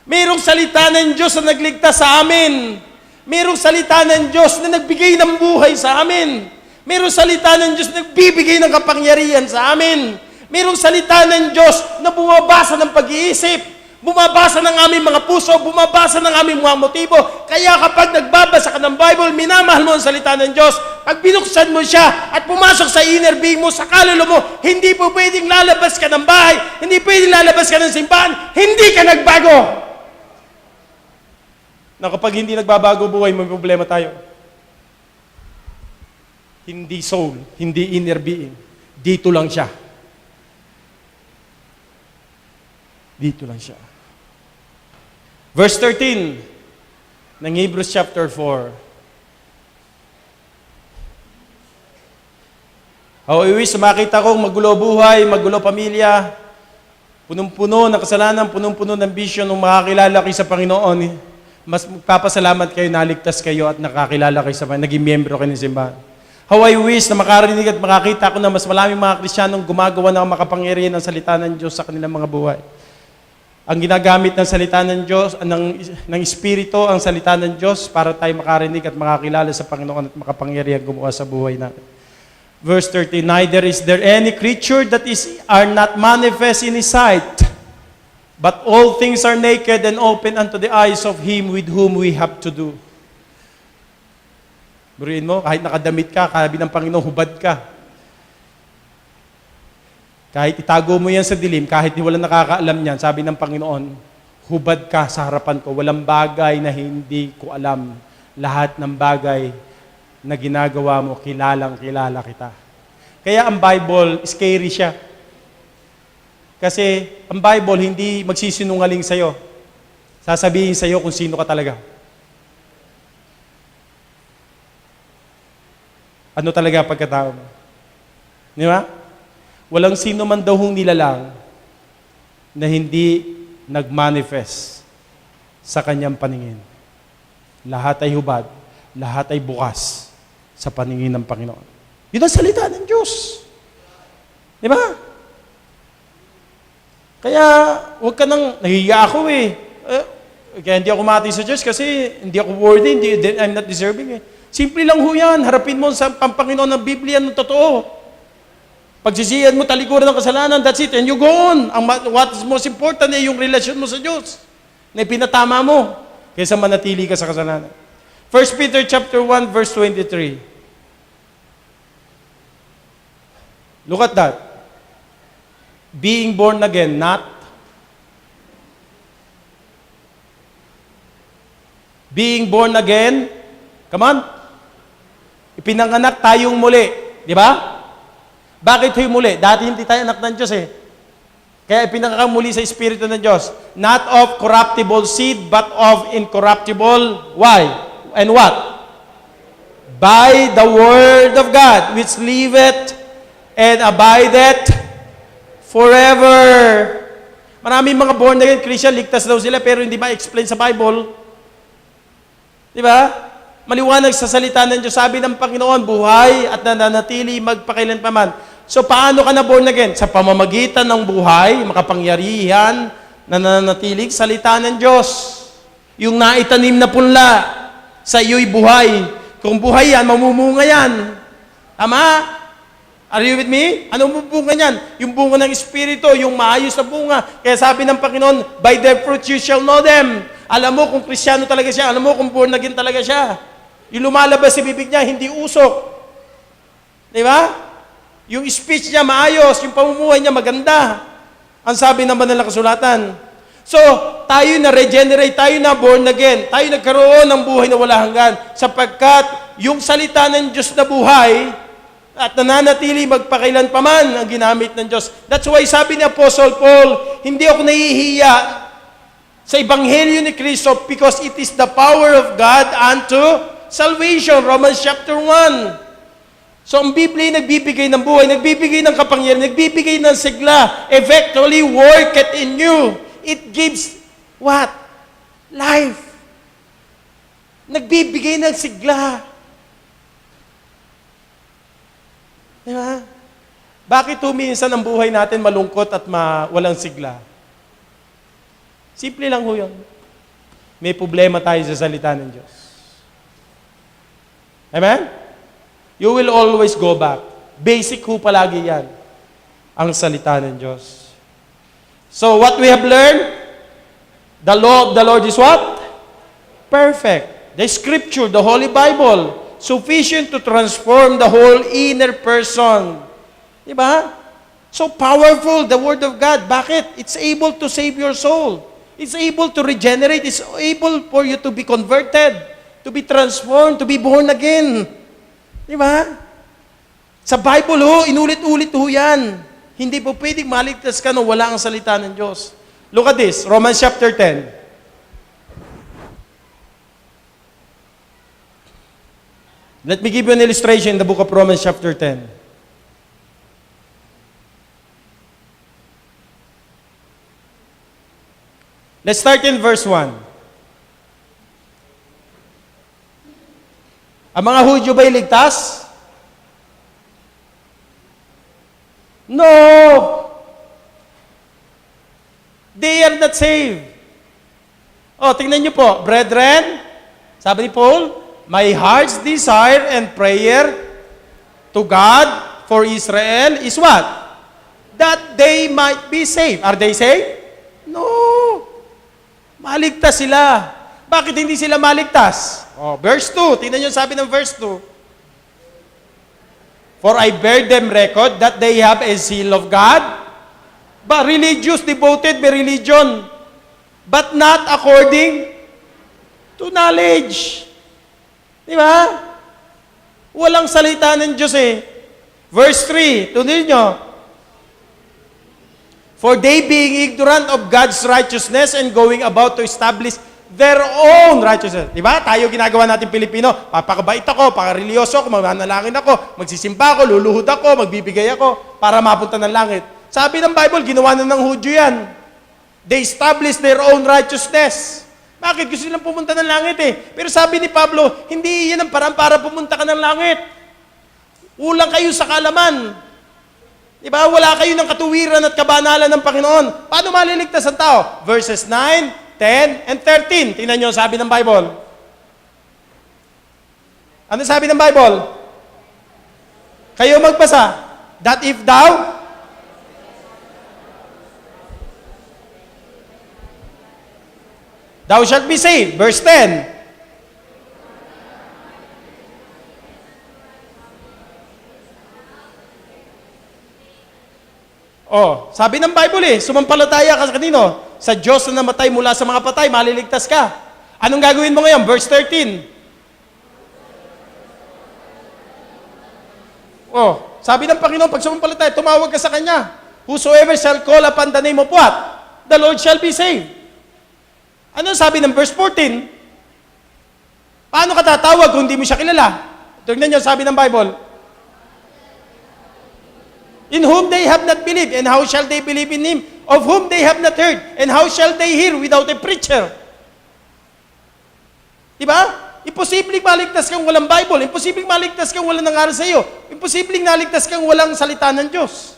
Mayroong salita ng Diyos na nagligtas sa amin. Mayroong salita ng Diyos na nagbigay ng buhay sa amin. Mayroong salita ng Diyos na nagbibigay ng kapangyarihan sa amin. Mayroong salita ng Diyos na bumabasa ng pag-iisip, bumabasa ng aming mga puso, bumabasa ng aming mga motibo. Kaya kapag nagbabasa ka ng Bible, minamahal mo ang salita ng Diyos. Pag binuksan mo siya at pumasok sa inner being mo, sa kaluluwa mo, hindi po pwedeng lalabas ka ng bahay, hindi pwedeng lalabas ka ng simbahan, hindi ka nagbago. Na kapag hindi nagbabago buhay, may problema tayo. Hindi soul, hindi inner being. Dito lang siya. Dito lang siya. Verse 13 ng Hebrews chapter 4. How I wish makita kong magulo buhay, magulo pamilya, punong-puno ng kasalanan, punong-puno ng bisyo nung makakilala kayo sa Panginoon. Mas magpapasalamat kayo, naligtas kayo at nakakilala kayo sa mga, naging miyembro kayo ng simbahan. How I wish na makarinig at makakita ko na mas maraming mga Kristiyanong gumagawa ng makapangyarihan ng salita ng Diyos sa kanilang mga buhay. Ang ginagamit ng salita ng Diyos, ng Espiritu, ang salita ng Diyos para tayo makarinig at makakilala sa Panginoon at makapangyarihan gumawa sa buhay natin. Verse 13, neither is there any creature that are not manifest in His sight, but all things are naked and open unto the eyes of Him with whom we have to do. Buriin mo, kahit nakadamit ka, sabi ng Panginoon, hubad ka. Kahit itago mo yan sa dilim, kahit walang nakakaalam niyan, sabi ng Panginoon, hubad ka sa harapan ko. Walang bagay na hindi ko alam. Lahat ng bagay na ginagawa mo, kilalang-kilala kita. Kaya ang Bible, scary siya. Kasi ang Bible hindi magsisinungaling sa'yo. Sasabihin sa'yo kung sino ka talaga. Ano talaga pagkatao mo? Di ba? Walang sino man daw hong nilalang na hindi nag-manifest sa kanyang paningin. Lahat ay hubad, lahat ay bukas sa paningin ng Panginoon. Yun ang salita ng Diyos. Di ba? Kaya, huwag ka nang, nahihiya ako eh. Kaya hindi ako mati sa Diyos kasi hindi ako worthy, I'm not deserving eh. Simple lang ho yan. Harapin mo sa Panginoon ng Biblia ng totoo. Pagsisiyan mo, talikuran ng kasalanan, that's it. And you go on. What is most important ay yung relasyon mo sa Diyos na ipinatama mo kaysa manatili ka sa kasalanan. 1 Peter chapter 1, verse 23. Look at that. Being born again, not being born again, come on, ipinanganak tayong muli, di ba? Bakit huy muli? Dati hindi tayo anak ng Diyos eh. Kaya pinakakamuli sa Espiritu ng Diyos. Not of corruptible seed, but of incorruptible. Why? And what? By the word of God, which liveth and abideth forever. Maraming mga born again Christian, ligtas daw sila, pero hindi ma-explain sa Bible. Di ba? Maliwanag sa salita ng Diyos. Sabi ng Panginoon, buhay at nananatili magpakailanpaman. So, paano ka na born again? Sa pamamagitan ng buhay, makapangyarihan, nananatiling salita ng Diyos. Yung naitanim na punla, sa iyo'y buhay. Kung buhay yan, mamumunga yan. Tama? Are you with me? Anong bunga niyan? Yung bunga ng Espiritu, yung maayos na bunga. Kaya sabi ng Panginoon, by their fruit you shall know them. Alam mo kung Kristiyano talaga siya, alam mo kung born again talaga siya. Yung lumalabas sa bibig niya, hindi usok. Di ba? Yung speech niya maayos, yung pamumuhay niya maganda. Ang sabi naman ng kasulatan. So, tayo na regenerate, tayo na born again, tayo nagkaroon ng buhay na wala hanggan. Sapagkat yung salita ng Diyos na buhay, at nananatili magpakailanpaman ang ginamit ng Diyos. That's why sabi ni Apostle Paul, hindi ako nahihiya sa Ebanghelyo ni Kristo because it is the power of God unto salvation. Romans chapter 1. So ang Biblia ay nagbibigay ng buhay, nagbibigay ng kapangyarihan, nagbibigay ng sigla, effectually work it in you. It gives what? Life. Nagbibigay ng sigla. Diba? Bakit minsan ang buhay natin malungkot at walang sigla? Simple lang ho yun. May problema tayo sa salita ng Diyos. Amen? You will always go back. Basic ho palagi yan. Ang salita ng Diyos. So what we have learned, the law of the Lord is what? Perfect. The Scripture, the Holy Bible, sufficient to transform the whole inner person. Diba? So powerful, the Word of God. Bakit? It's able to save your soul. It's able to regenerate. It's able for you to be converted, to be transformed, to be born again. Diba? Sa Bible ho, inulit-ulit ho yan. Hindi po pwedeng maligtas ka nung wala ang salita ng Diyos. Look at this, Romans chapter 10. Let me give you an illustration in the book of Romans chapter 10. Let's start in verse 1. Ang mga Hudyo ba'y ligtas? No! They are not saved. Oh, tingnan niyo po. Brethren, sabi ni Paul, my heart's desire and prayer to God for Israel is what? That they might be saved. Are they saved? No. Maligtas sila. Bakit hindi sila maligtas? Oh, verse 2. Tingnan niyo sabi ng verse 2. For I bear them record that they have a zeal of God, but religious, devoted by religion, but not according to knowledge. Di ba? Walang salita ng Diyos eh. Verse 3, tuloy nyo. For they being ignorant of God's righteousness and going about to establish their own righteousness. Di ba? Tayo ginagawa natin Pilipino. Papakabait ako, pakareliyoso ako, mananalangin ako, magsisimba ako, luluhod ako, magbibigay ako para mapunta ng langit. Sabi ng Bible, ginawa na ng Hudyo yan. They established their own righteousness. Bakit? Gusto nilang pumunta ng langit eh. Pero sabi ni Pablo, hindi yan ang parang para pumunta ka ng langit. Ulang kayo sa kalaman. Diba? Wala kayo ng katuwiran at kabanalan ng Panginoon. Paano maliligtas ang tao? Verses 9, 10, and 13. Tingnan nyo, sabi ng Bible. Ano sabi ng Bible? Kayo magbasa. That if thou shalt be saved. Verse 10. Oh, sabi ng Bible sumampalataya ka sa kanino? Sa Diyos na namatay mula sa mga patay, maliligtas ka. Anong gagawin mo ngayon? Verse 13. Oh, sabi ng Panginoon, pag sumampalataya, tumawag ka sa Kanya. Whosoever shall call upon the name of what? The Lord shall be saved. Ano sabi ng verse 14? Paano ka tatawag kung hindi mo siya kilala? Tignan niyo, sabi ng Bible, in whom they have not believed, and how shall they believe in Him? Of whom they have not heard, and how shall they hear without a preacher? Diba? Imposibleng maligtas kang walang Bible. Imposibleng maligtas kang walang nangaral sa iyo. Imposibleng naligtas kang walang salita ng Diyos.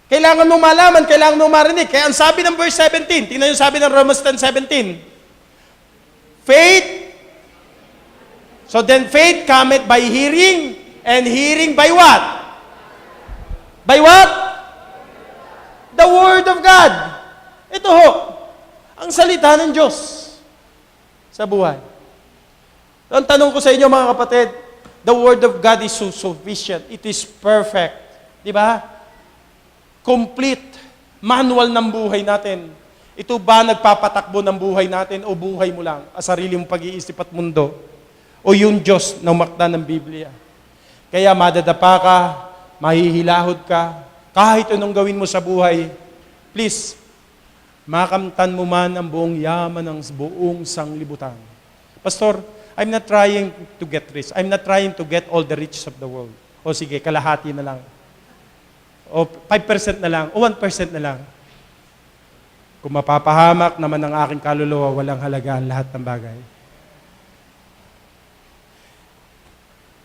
Kailangan mong malaman, kailangan mong marinig. Kaya ang sabi ng verse 17, tingnan yung sabi ng Romans 10:17. Faith, so then faith cometh by hearing, and hearing by what? By what? The Word of God. Ito ho, ang salita ng Diyos sa buhay. Ang tanong ko sa inyo mga kapatid, the Word of God is so sufficient. It is perfect. Di ba? Complete. Manual ng buhay natin. Ito ba nagpapatakbo ng buhay natin o buhay mo lang? Ang sarili mong pag-iisip at mundo? O yung Diyos na umakda ng Biblia? Kaya madadapa ka, mahihilahod ka, kahit anong gawin mo sa buhay, please, makamtan mo man ang buong yaman ng buong sanglibutan. Pastor, I'm not trying to get rich. I'm not trying to get all the riches of the world. O sige, kalahati na lang. O 5% na lang. O 1% na lang. Kung mapapahamak naman ang aking kaluluwa, walang halaga ang lahat ng bagay.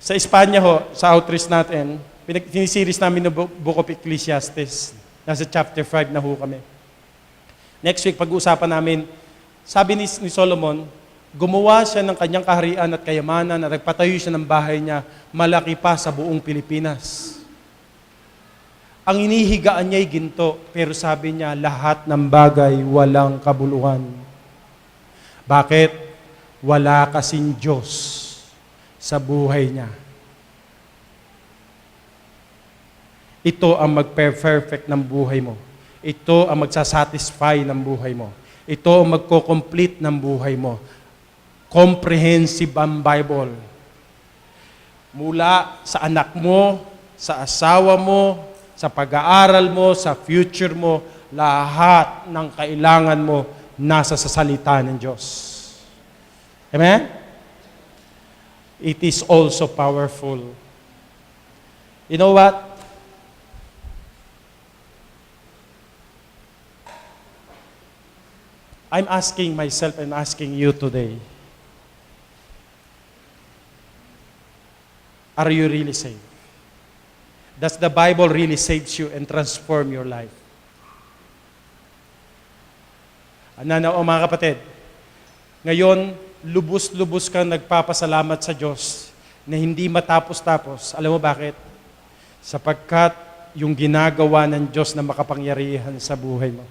Sa Espanya ho, sa outreach natin, sinisiris namin ng Book of Ecclesiastes. Nasa chapter 5 na ho kami. Next week, pag-uusapan namin, sabi ni Solomon, gumawa siya ng kanyang kaharian at kayamanan at nagpatayo siya ng bahay niya, malaki pa sa buong Pilipinas. Ang inihigaan niya'y ginto, pero sabi niya, lahat ng bagay walang kabuluhan. Bakit? Wala kasing Diyos sa buhay niya. Ito ang mag-perfect ng buhay mo. Ito ang magsasatisfy ng buhay mo. Ito ang magko-complete ng buhay mo. Comprehensive ang Bible. Mula sa anak mo, sa asawa mo, sa pag-aaral mo, sa future mo, lahat ng kailangan mo nasa sa salita ng Diyos. Amen? It is also powerful. You know what? I'm asking myself and asking you today, are you really saved? Does the Bible really save you and transform your life? Ano mga kapatid, ngayon, lubos-lubos kang nagpapasalamat sa Diyos na hindi matapos-tapos. Alam mo bakit? Sapagkat yung ginagawa ng Diyos na makapangyarihan sa buhay mo.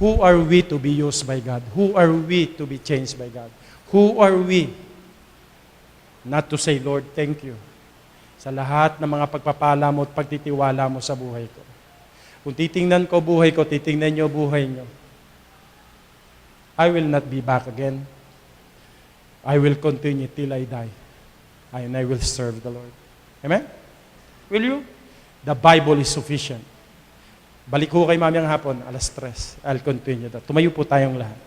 Who are we to be used by God? Who are we to be changed by God? Who are we not to say, Lord, thank you sa lahat ng mga pagpapala mo at pagtitiwala mo sa buhay ko. Kung titingnan ko buhay ko, titingnan nyo buhay nyo. I will not be back again. I will continue till I die. And I will serve the Lord. Amen? Will you? The Bible is sufficient. Balik ko kay mamayang hapon, 3:00. I'll continue that. Tumayo po tayong lahat.